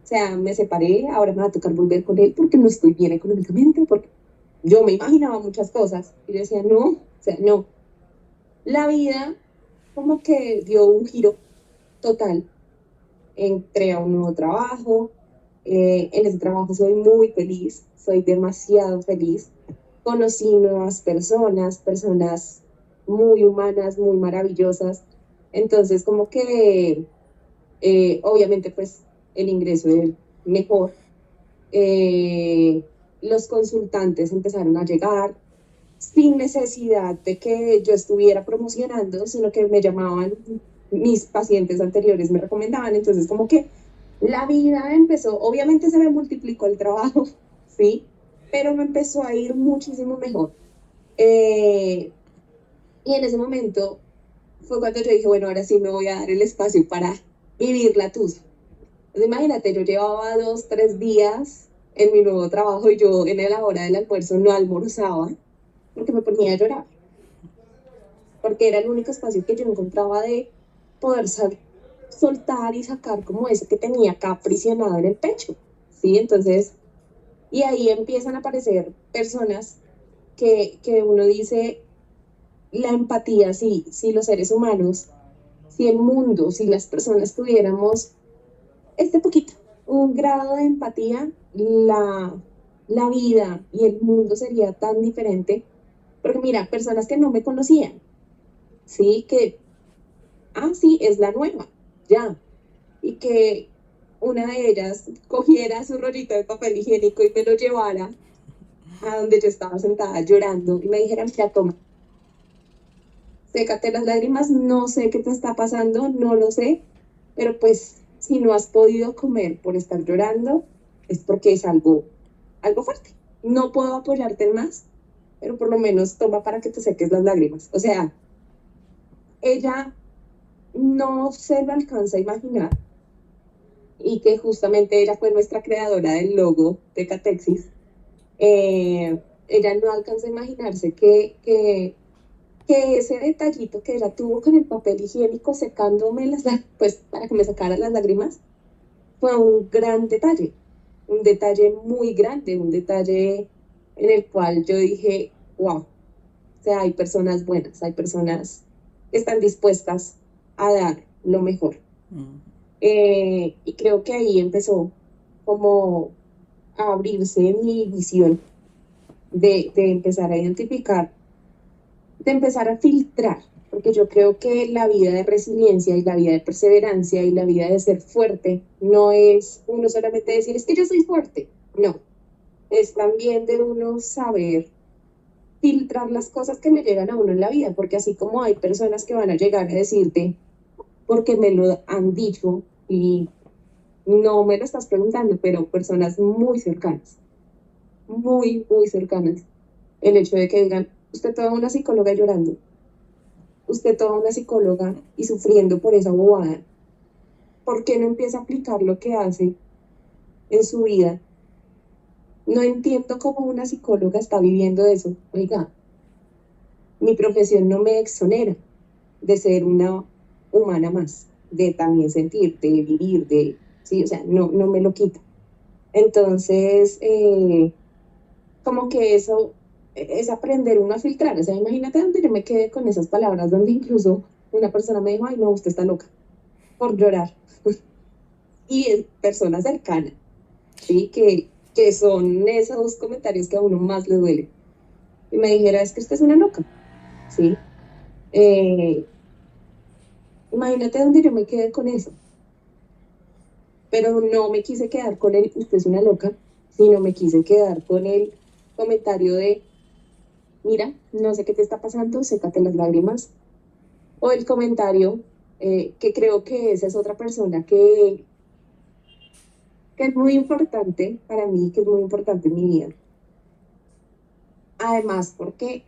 o sea, me separé, ahora me va a tocar volver con él porque no estoy bien económicamente, porque yo me imaginaba muchas cosas y yo decía, no, o sea, no. La vida como que dio un giro total. Entré a un nuevo trabajo, en ese trabajo soy muy feliz, soy demasiado feliz. Conocí nuevas personas, personas muy humanas, muy maravillosas. Entonces, como que obviamente pues el ingreso es mejor. Eh, los consultantes empezaron a llegar sin necesidad de que yo estuviera promocionando, sino que me llamaban mis pacientes anteriores, me recomendaban. Entonces, como que la vida empezó, obviamente se me multiplicó el trabajo, ¿sí? Pero me empezó a ir muchísimo mejor. Eh, y en ese momento fue cuando yo dije, bueno, ahora sí me voy a dar el espacio para vivir la tusa. Entonces, imagínate, yo llevaba 2, 3 días en mi nuevo trabajo y yo en la hora del almuerzo no almorzaba porque me ponía a llorar, porque era el único espacio que yo encontraba de poder soltar y sacar como eso que tenía acá aprisionado en el pecho, ¿sí? Entonces, y ahí empiezan a aparecer personas que uno dice, la empatía, sí, si los seres humanos, si el mundo, si las personas tuviéramos este poquito, un grado de empatía, la vida y el mundo sería tan diferente. Porque mira, personas que no me conocían, sí, que, sí, es la nueva, ya, y que una de ellas cogiera su rollito de papel higiénico y me lo llevara a donde yo estaba sentada llorando y me dijera, mira, toma, sécate las lágrimas, no sé qué te está pasando, no lo sé, pero pues si no has podido comer por estar llorando, es porque es algo fuerte. No puedo apoyarte en más, pero por lo menos toma para que te seques las lágrimas. O sea, ella no se lo alcanza a imaginar y que justamente ella fue nuestra creadora del logo de Catexis. Ella no alcanza a imaginarse que ese detallito que ella tuvo con el papel higiénico secándome pues para que me sacara las lágrimas, fue un gran detalle, un detalle muy grande, un detalle en el cual yo dije, wow, o sea, hay personas buenas, hay personas que están dispuestas a dar lo mejor. Mm. Y creo que ahí empezó como a abrirse mi visión de empezar a identificar, de empezar a filtrar, porque yo creo que la vida de resiliencia y la vida de perseverancia y la vida de ser fuerte no es uno solamente decir, es que yo soy fuerte, no, es también de uno saber filtrar las cosas que le llegan a uno en la vida, porque así como hay personas que van a llegar a decirte, porque me lo han dicho y no me lo estás preguntando, pero personas muy cercanas, muy, muy cercanas, el hecho de que digan, usted toda una psicóloga llorando, usted toda una psicóloga y sufriendo por esa bobada, ¿por qué no empieza a aplicar lo que hace en su vida? No entiendo cómo una psicóloga está viviendo eso. Oiga, mi profesión no me exonera de ser una humana más, de también sentir, de vivir, sí, o sea, no me lo quita. Entonces, como que eso es aprender uno a filtrar. O sea, imagínate donde yo me quedé con esas palabras, donde incluso una persona me dijo, ay, no, usted está loca por llorar. Y es persona cercana, ¿sí? Que son esos comentarios que a uno más le duele. Y me dijera, es que usted es una loca, ¿sí? Eh, imagínate donde yo me quedé con eso. pero no me quise quedar con el usted es una loca, sino me quise quedar con el comentario de, mira, no sé qué te está pasando, sécate las lágrimas, o el comentario que creo que esa es otra persona que es muy importante para mí, que es muy importante en mi vida. Además, porque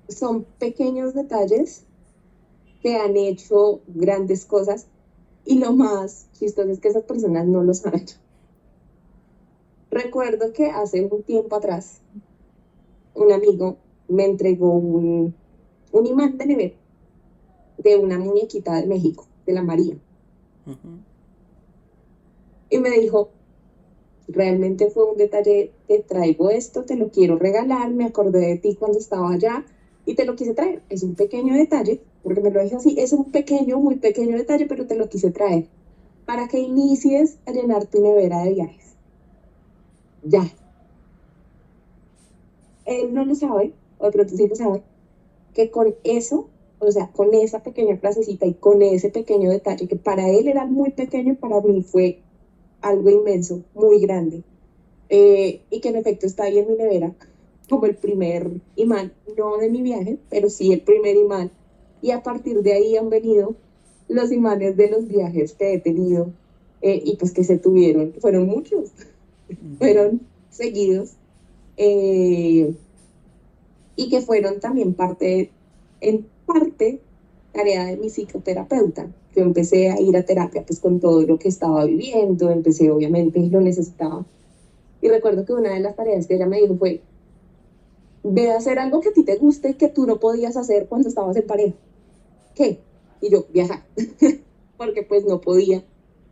son pequeños detalles que han hecho grandes cosas y lo más chistoso es que esas personas no lo saben. Recuerdo que hace un tiempo atrás un amigo me entregó un imán de nevera de una muñequita de México, de la María, Ujú. y me dijo, realmente fue un detalle, te traigo esto, te lo quiero regalar, me acordé de ti cuando estaba allá y te lo quise traer. Es un pequeño detalle, porque me lo dije así, es un pequeño, muy pequeño detalle, pero te lo quise traer para que inicies a llenar tu nevera de viajes. Ya, él no lo sabe, o de pronto sí lo sabe, que con eso, o sea, con esa pequeña frasecita y con ese pequeño detalle que para él era muy pequeño, para mí fue algo inmenso, muy grande, y que en efecto está ahí en mi nevera como el primer imán, no de mi viaje, pero sí el primer imán, y a partir de ahí han venido los imanes de los viajes que he tenido, y pues que se tuvieron, fueron muchos, Ujú. fueron seguidos, eh, y que fueron también en parte, tarea de mi psicoterapeuta. Yo empecé a ir a terapia pues con todo lo que estaba viviendo, empecé obviamente y lo necesitaba. Y recuerdo que una de las tareas que ella me dijo fue, ve a hacer algo que a ti te guste que tú no podías hacer cuando estabas en pareja. ¿Qué? Y yo, viajar, porque pues no podía,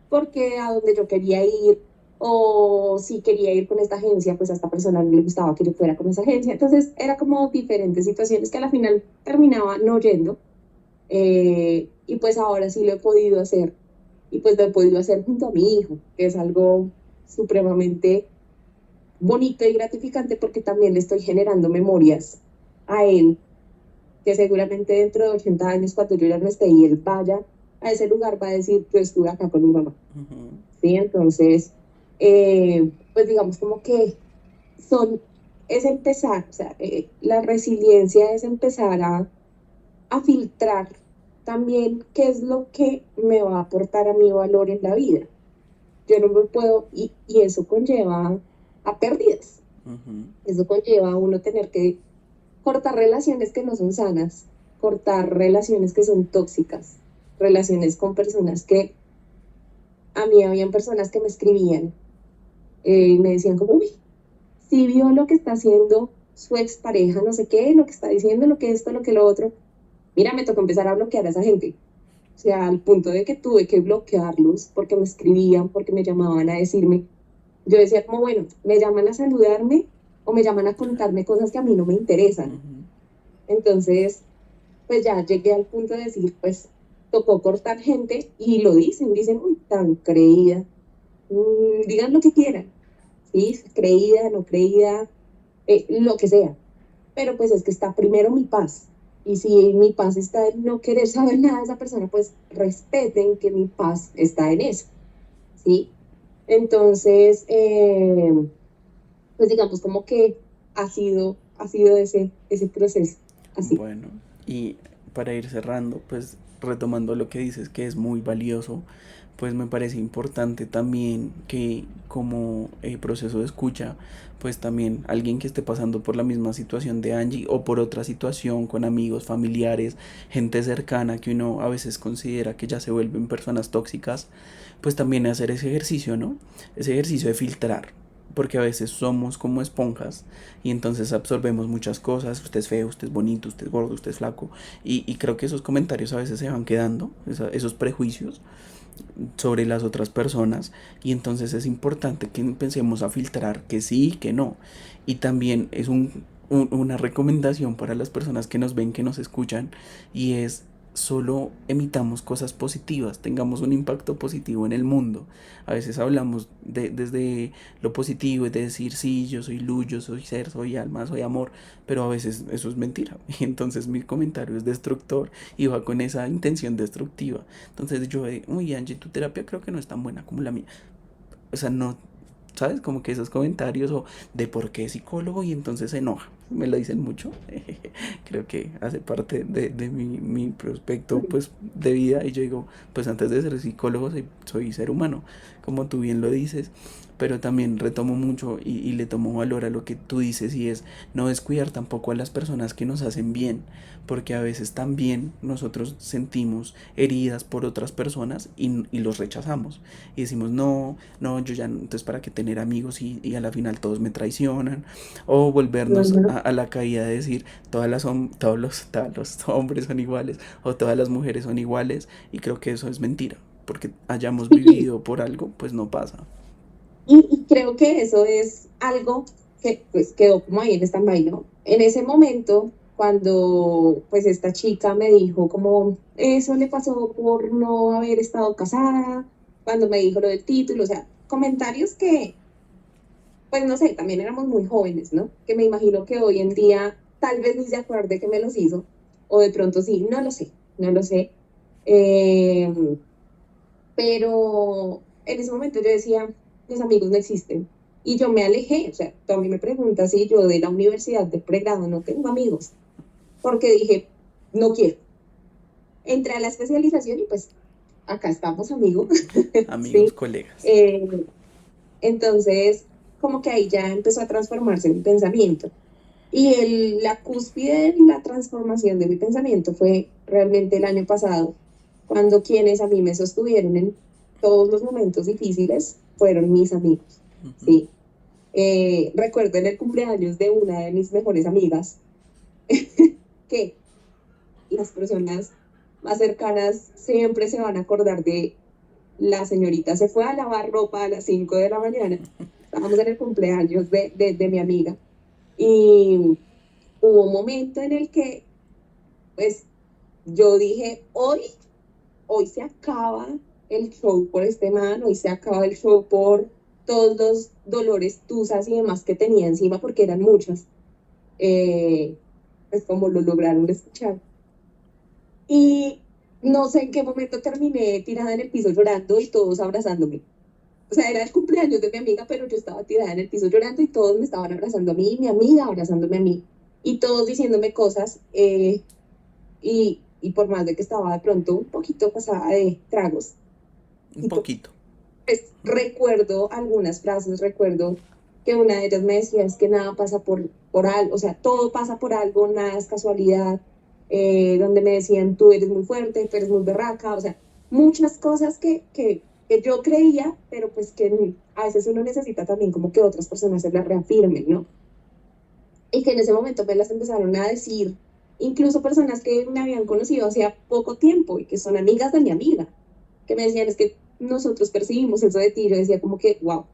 porque a donde yo quería ir, o si quería ir con esta agencia, pues a esta persona no le gustaba que yo fuera con esa agencia. Entonces era como diferentes situaciones que a la final terminaba no yendo, y pues ahora sí lo he podido hacer, y pues lo he podido hacer junto a mi hijo, que es algo supremamente bonito y gratificante porque también le estoy generando memorias a él, que seguramente dentro de 80 años, cuando yo ya no esté y él vaya a ese lugar, va a decir, yo estuve acá con mi mamá. Ujú. ¿Sí? Entonces, pues digamos como que son, es empezar, o sea, la resiliencia es empezar a filtrar también qué es lo que me va a aportar a mi valor en la vida. Yo no me puedo, y eso conlleva a pérdidas, Ujú. eso conlleva a uno tener que cortar relaciones que no son sanas, cortar relaciones que son tóxicas, relaciones con personas que a mí habían personas que me escribían, y me decían como, uy, si vio lo que está haciendo su expareja, no sé qué, lo que está diciendo, lo que esto, lo que lo otro, mira, me tocó empezar a bloquear a esa gente. O sea, al punto de que tuve que bloquearlos porque me escribían, porque me llamaban a decirme, yo decía como, bueno, me llaman a saludarme o me llaman a contarme cosas que a mí no me interesan. Ujú. Entonces, pues ya llegué al punto de decir, pues tocó cortar gente y lo dicen, uy, tan creída. Digan lo que quieran, ¿sí? Creída, no creída, lo que sea. Pero pues es que está primero mi paz. Y si mi paz está en no querer saber nada de esa persona, pues respeten que mi paz está en eso, ¿sí? Entonces, pues digamos como que ha sido ese proceso, así. Bueno, y para ir cerrando, pues retomando lo que dices, que es muy valioso, pues me parece importante también que como proceso de escucha, pues también alguien que esté pasando por la misma situación de Angie o por otra situación con amigos, familiares, gente cercana que uno a veces considera que ya se vuelven personas tóxicas, pues también hacer ese ejercicio, ¿no? Ese ejercicio de filtrar, porque a veces somos como esponjas y entonces absorbemos muchas cosas, usted es feo, usted es bonito, usted es gordo, usted es flaco, y creo que esos comentarios a veces se van quedando, esos prejuicios sobre las otras personas, y entonces es importante que empecemos a filtrar que sí y que no, y también es una recomendación para las personas que nos ven, que nos escuchan, y es solo emitamos cosas positivas, tengamos un impacto positivo en el mundo. A veces hablamos desde lo positivo, es de decir, sí, yo soy luz, yo soy ser, soy alma, soy amor, pero a veces eso es mentira. Y entonces mi comentario es destructor y va con esa intención destructiva. Entonces yo, uy, Angie, tu terapia creo que no es tan buena como la mía. O sea, no, ¿sabes? Como que esos comentarios o de por qué psicólogo y entonces se enoja. Me lo dicen mucho. Creo que hace parte de mi prospecto pues de vida y yo digo, pues antes de ser psicólogo soy ser humano, como tú bien lo dices, pero también retomo mucho y le tomo valor a lo que tú dices y es no descuidar tampoco a las personas que nos hacen bien, porque a veces también nosotros sentimos heridas por otras personas y los rechazamos y decimos no, no, yo ya, entonces para qué tener amigos y a la final todos me traicionan, o volvernos Ujú. a la caída de decir todos los hombres son iguales o todas las mujeres son iguales y creo que eso es mentira, porque hayamos Sí, vivido por algo, pues no pasa. y creo que eso es algo que pues quedó como ahí en stand-by, ¿no? En ese momento, cuando pues esta chica me dijo como eso le pasó por no haber estado casada, cuando me dijo lo del título, o sea, comentarios que pues no sé, también éramos muy jóvenes, ¿no? Que me imagino que hoy en día tal vez ni se acuerde que me los hizo, o de pronto sí, no lo sé, no lo sé. Eh, pero en ese momento yo decía, los amigos no existen. Y yo me alejé, o sea, tú a mí me preguntas si yo de la universidad de pregrado no tengo amigos, porque dije, no quiero. Entré a la especialización y pues acá estamos, amigos, Amigos, ¿sí? colegas. Eh, entonces, como que ahí ya empezó a transformarse mi pensamiento. Y la cúspide de la transformación de mi pensamiento fue realmente el año pasado, cuando quienes a mí me sostuvieron en todos los momentos difíciles fueron mis amigos, Ujú. ¿sí? Recuerdo en el cumpleaños de una de mis mejores amigas que las personas más cercanas siempre se van a acordar de la señorita se fue a lavar ropa a las 5 de la mañana. Estábamos en el cumpleaños de mi amiga y hubo un momento en el que pues yo dije, hoy se acaba el show por este man, hoy se acaba el show por todos los dolores, tusas y demás que tenía encima, porque eran muchas, pues como lo lograron escuchar. Y no sé en qué momento terminé tirada en el piso llorando y todos abrazándome. O sea, era el cumpleaños de mi amiga, pero yo estaba tirada en el piso llorando y todos me estaban abrazando a mí, y mi amiga abrazándome a mí, y todos diciéndome cosas. Y por más de que estaba de pronto un poquito pasada de tragos, Un y poquito. pues recuerdo algunas frases, recuerdo que una de ellas me decía es que nada pasa por algo, o sea, todo pasa por algo, nada es casualidad, donde me decían tú eres muy fuerte, tú eres muy berraca, o sea, muchas cosas que yo creía, pero pues que a veces uno necesita también como que otras personas se las reafirmen, ¿no? Y que en ese momento me las empezaron a decir, incluso personas que me habían conocido hacía poco tiempo y que son amigas de mi amiga, que me decían, es que nosotros percibimos eso de ti, y yo decía como que, wow,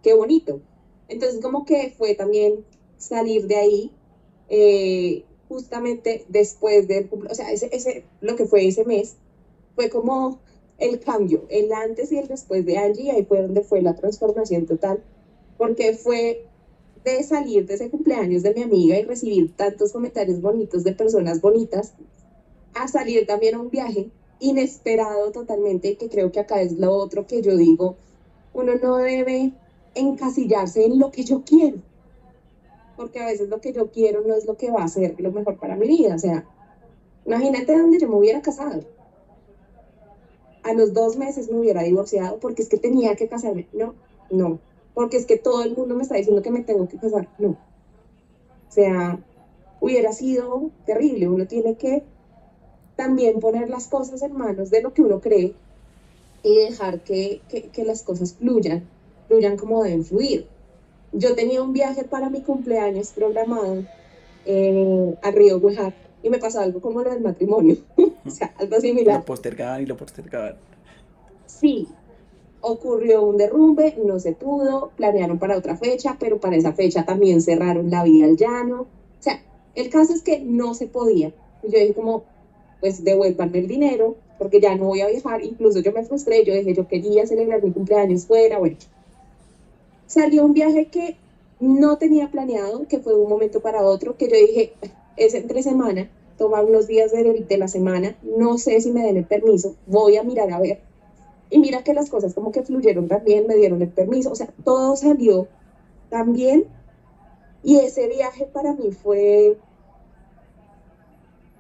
qué bonito. Entonces como que fue también salir de ahí, justamente después del cumpleaños, o sea, lo que fue ese mes, fue como el cambio, el antes y el después de Angie, ahí fue donde fue la transformación total, porque fue de salir de ese cumpleaños de mi amiga y recibir tantos comentarios bonitos de personas bonitas, a salir también a un viaje inesperado totalmente, que creo que acá es lo otro que yo digo, uno no debe encasillarse en lo que yo quiero, porque a veces lo que yo quiero no es lo que va a ser lo mejor para mi vida. O sea, imagínate donde yo me hubiera casado. A los 2 meses me hubiera divorciado porque es que tenía que casarme. No, no, porque es que todo el mundo me está diciendo que me tengo que casar. No, o sea, hubiera sido terrible. Uno tiene que también poner las cosas en manos de lo que uno cree y dejar que las cosas fluyan, fluyan como deben fluir. Yo tenía un viaje para mi cumpleaños programado a Río Guajar y me pasó algo como lo del matrimonio, o sea, algo Lo similar. postergaban y lo postergaban. Sí, ocurrió un derrumbe, no se pudo, planearon para otra fecha, pero para esa fecha también cerraron la vía al llano. O sea, el caso es que no se podía. Y yo dije como, pues devuélvanme el dinero, porque ya no voy a viajar. Incluso yo me frustré, yo dije, yo quería celebrar mi cumpleaños fuera, bueno. Salió un viaje que no tenía planeado, que fue de un momento para otro, que yo dije, es entre semana, toma unos días de la semana, no sé si me den el permiso, voy a mirar a ver. Y mira que las cosas como que fluyeron también, me dieron el permiso, o sea, todo salió tan bien. Y ese viaje para mí fue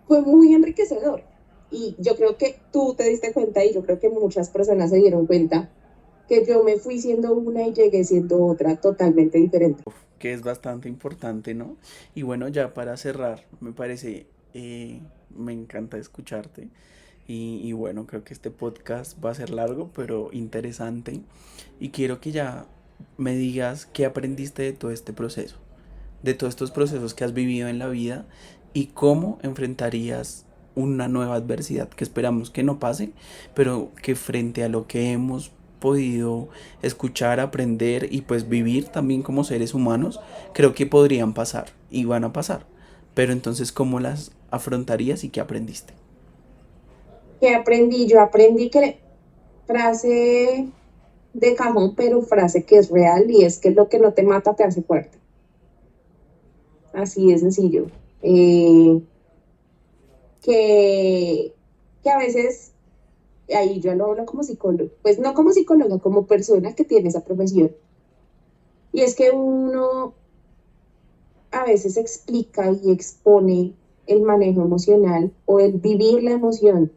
muy enriquecedor. Y yo creo que tú te diste cuenta y yo creo que muchas personas se dieron cuenta que yo me fui siendo una y llegué siendo otra totalmente diferente. Que es bastante importante, ¿no? Y bueno, ya para cerrar, me parece, me encanta escucharte. Y bueno, creo que este podcast va a ser largo, pero interesante. Y quiero que ya me digas qué aprendiste de todo este proceso, de todos estos procesos que has vivido en la vida y cómo enfrentarías una nueva adversidad que esperamos que no pase, pero que frente a lo que hemos podido escuchar, aprender y pues vivir también como seres humanos, creo que podrían pasar y van a pasar. Pero entonces, ¿cómo las afrontarías y qué aprendiste? ¿Qué aprendí? Yo aprendí que frase de cajón, pero frase que es real y es que lo que no te mata te hace fuerte. Así de sencillo. Que, que a veces, ahí yo lo hablo como psicólogo, pues no como psicóloga, como persona que tiene esa profesión. Y es que uno a veces explica y expone el manejo emocional o el vivir la emoción,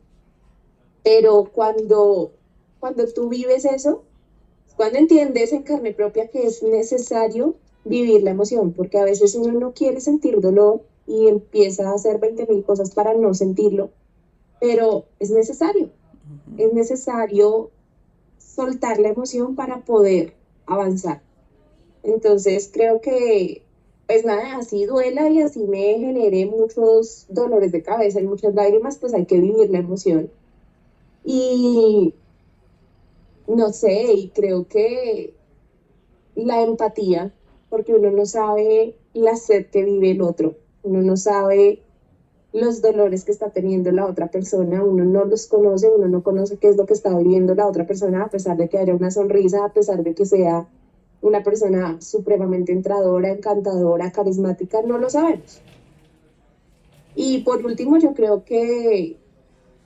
pero cuando tú vives eso, cuando entiendes en carne propia que es necesario vivir la emoción, porque a veces uno no quiere sentir dolor y empieza a hacer 20.000 cosas para no sentirlo, pero es necesario soltar la emoción para poder avanzar. Entonces creo que, pues nada, así duela y así me genere muchos dolores de cabeza y muchas lágrimas, pues hay que vivir la emoción. Y no sé, y creo que la empatía, porque uno no sabe la sed que vive el otro, uno no sabe los dolores que está teniendo la otra persona, uno no los conoce, uno no conoce qué es lo que está viviendo la otra persona, a pesar de que haya una sonrisa, a pesar de que sea una persona supremamente entradora, encantadora, carismática, no lo sabemos. Y por último, yo creo que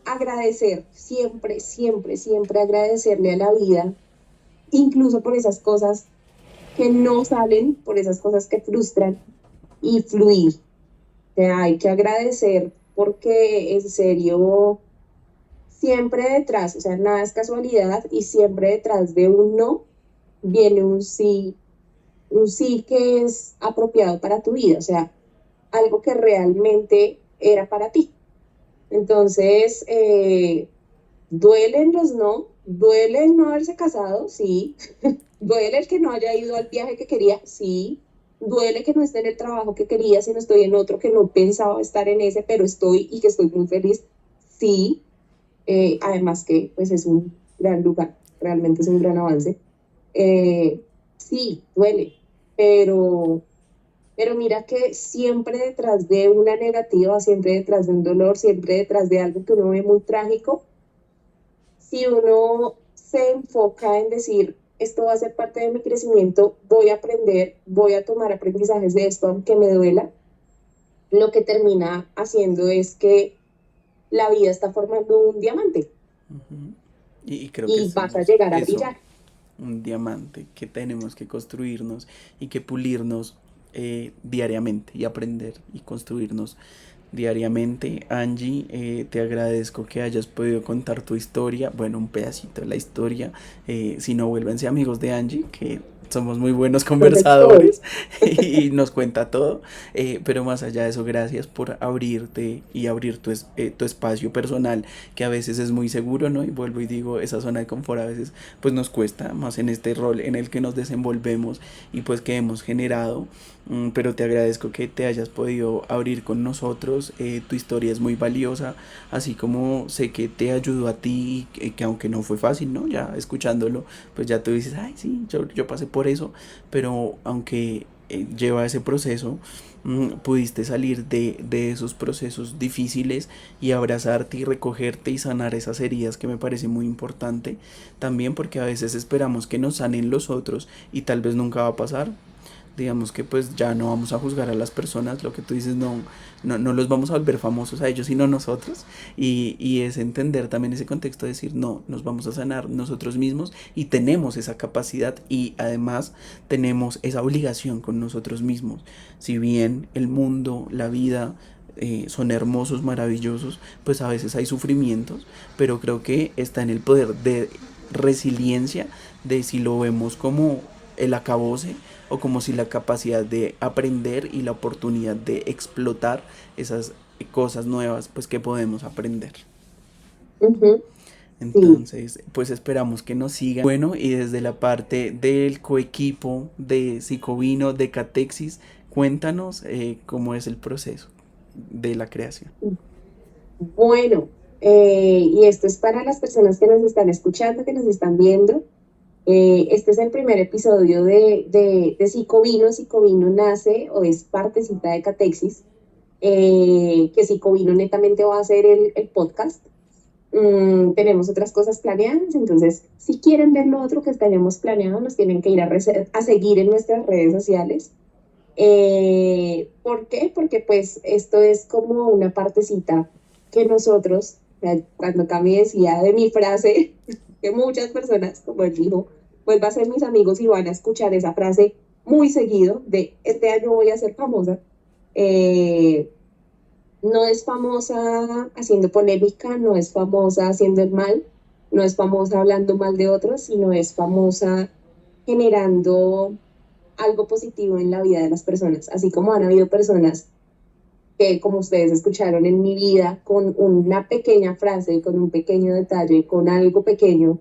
agradecer, siempre, siempre, siempre agradecerle a la vida, incluso por esas cosas que no salen, por esas cosas que frustran y fluir. O sea, hay que agradecer porque en serio, siempre detrás, o sea, nada es casualidad y siempre detrás de un no viene un sí que es apropiado para tu vida, o sea, algo que realmente era para ti. Entonces, duelen los no, duele el no haberse casado, sí, duele el que no haya ido al viaje que quería, sí, duele que no esté en el trabajo que quería, si no estoy en otro que no pensaba estar en ese, pero estoy y que estoy muy feliz, sí, además que pues es un gran lugar, realmente es un gran avance. Sí, duele, pero mira que siempre detrás de una negativa, siempre detrás de un dolor, siempre detrás de algo que uno ve muy trágico, si uno se enfoca en decir, esto va a ser parte de mi crecimiento, voy a aprender, voy a tomar aprendizajes de esto, aunque me duela, lo que termina haciendo es que la vida está formando un diamante Ujú. Y creo que y vas a somos llegar a eso, brillar. un diamante que tenemos que construirnos y que pulirnos diariamente y aprender y construirnos diariamente. Angie, te agradezco que hayas podido contar tu historia, bueno, un pedacito de la historia. Si no, vuélvense amigos de Angie, que somos muy buenos Correcto. conversadores y nos cuenta todo. Pero más allá de eso, gracias por abrirte y abrir tu espacio personal, que a veces es muy seguro, ¿no? Y vuelvo y digo, esa zona de confort a veces pues nos cuesta, más en este rol en el que nos desenvolvemos y pues que hemos generado. Pero te agradezco que te hayas podido abrir con nosotros. Tu historia es muy valiosa, así como sé que te ayudó a ti, que aunque no fue fácil, ¿no? Ya escuchándolo, pues ya tú dices, ay, sí, yo pasé por eso, pero aunque lleva ese proceso, pudiste salir de esos procesos difíciles y abrazarte y recogerte y sanar esas heridas, que me parece muy importante también, porque a veces esperamos que nos sanen los otros y tal vez nunca va a pasar. Digamos que pues ya no vamos a juzgar a las personas, lo que tú dices, no los vamos a volver famosos a ellos, sino nosotros, y es entender también ese contexto de decir, no, nos vamos a sanar nosotros mismos y tenemos esa capacidad y además tenemos esa obligación con nosotros mismos. Si bien el mundo, la vida, son hermosos, maravillosos, pues a veces hay sufrimientos, pero creo que está en el poder de resiliencia, de si lo vemos como el acabose o como si la capacidad de aprender y la oportunidad de explotar esas cosas nuevas pues que podemos aprender. Ujú, sí. Entonces, pues esperamos que nos sigan. Bueno, y desde la parte del coequipo de Psicovino, de Catexis, cuéntanos cómo es el proceso de la creación. Bueno, y esto es para las personas que nos están escuchando, que nos están viendo. Este es el primer episodio de Psicovino. Psicovino nace o es partecita de Catexis, que Psicovino netamente va a hacer el podcast. Tenemos otras cosas planeadas, entonces si quieren ver lo otro que tenemos planeado, nos tienen que ir a seguir en nuestras redes sociales. ¿Por qué? Porque pues esto es como una partecita que nosotros, cuando Cami decía de mi frase, que muchas personas, como él dijo, pues va a ser mis amigos y van a escuchar esa frase muy seguido de este año voy a ser famosa. Eh, no es famosa haciendo polémica, no es famosa haciendo el mal, no es famosa hablando mal de otros, sino es famosa generando algo positivo en la vida de las personas, así como han habido personas que, como ustedes escucharon en mi vida, con una pequeña frase, con un pequeño detalle, con algo pequeño,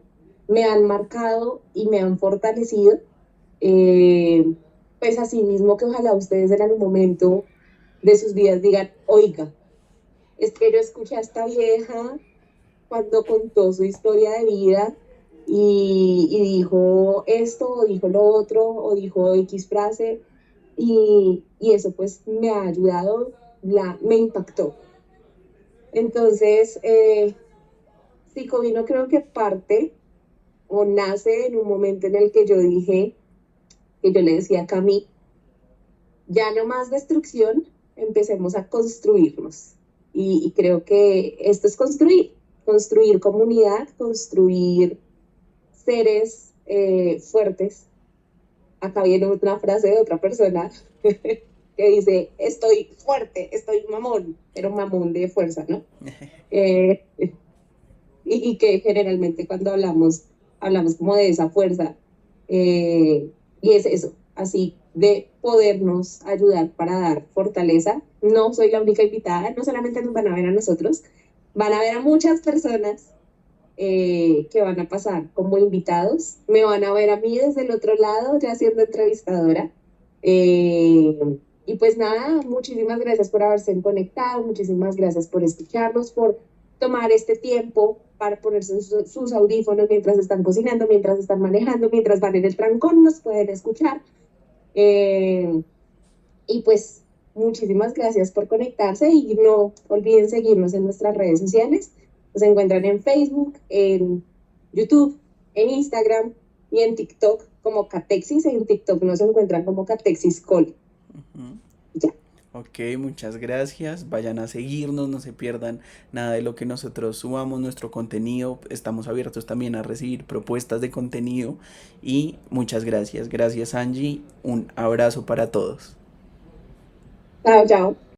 me han marcado y me han fortalecido. Eh, pues así mismo que ojalá ustedes en algún momento de sus vidas digan, oiga, es que yo escuché a esta vieja cuando contó su historia de vida y dijo esto, o dijo lo otro, o dijo X frase, y eso pues me ha ayudado, me impactó. Entonces, Psicovino creo que parte o nace en un momento en el que yo dije, que yo le decía a Cami, ya no más destrucción, empecemos a construirnos. Y creo que esto es construir, construir comunidad, construir seres fuertes. Acá viene otra frase de otra persona que dice, estoy fuerte, estoy mamón, pero mamón de fuerza, ¿no? Eh, y que generalmente cuando hablamos, hablamos como de esa fuerza. Y es eso, así de podernos ayudar para dar fortaleza. No soy la única invitada, no solamente nos van a ver a nosotros, van a ver a muchas personas que van a pasar como invitados. Me van a ver a mí desde el otro lado, ya siendo entrevistadora. Eh, y pues nada, muchísimas gracias por haberse conectado, muchísimas gracias por escucharnos, por tomar este tiempo para ponerse sus audífonos mientras están cocinando, mientras están manejando, mientras van en el trancón, nos pueden escuchar. Eh, y pues muchísimas gracias por conectarse y no olviden seguirnos en nuestras redes sociales. Nos encuentran en Facebook, en YouTube, en Instagram y en TikTok como Catexis. En TikTok nos encuentran como Catexis Col. Ujú. Ya. Ok, muchas gracias. Vayan a seguirnos, no se pierdan nada de lo que nosotros subamos, nuestro contenido. Estamos abiertos también a recibir propuestas de contenido. Y muchas gracias. Gracias, Angie. Un abrazo para todos. Chao, chao.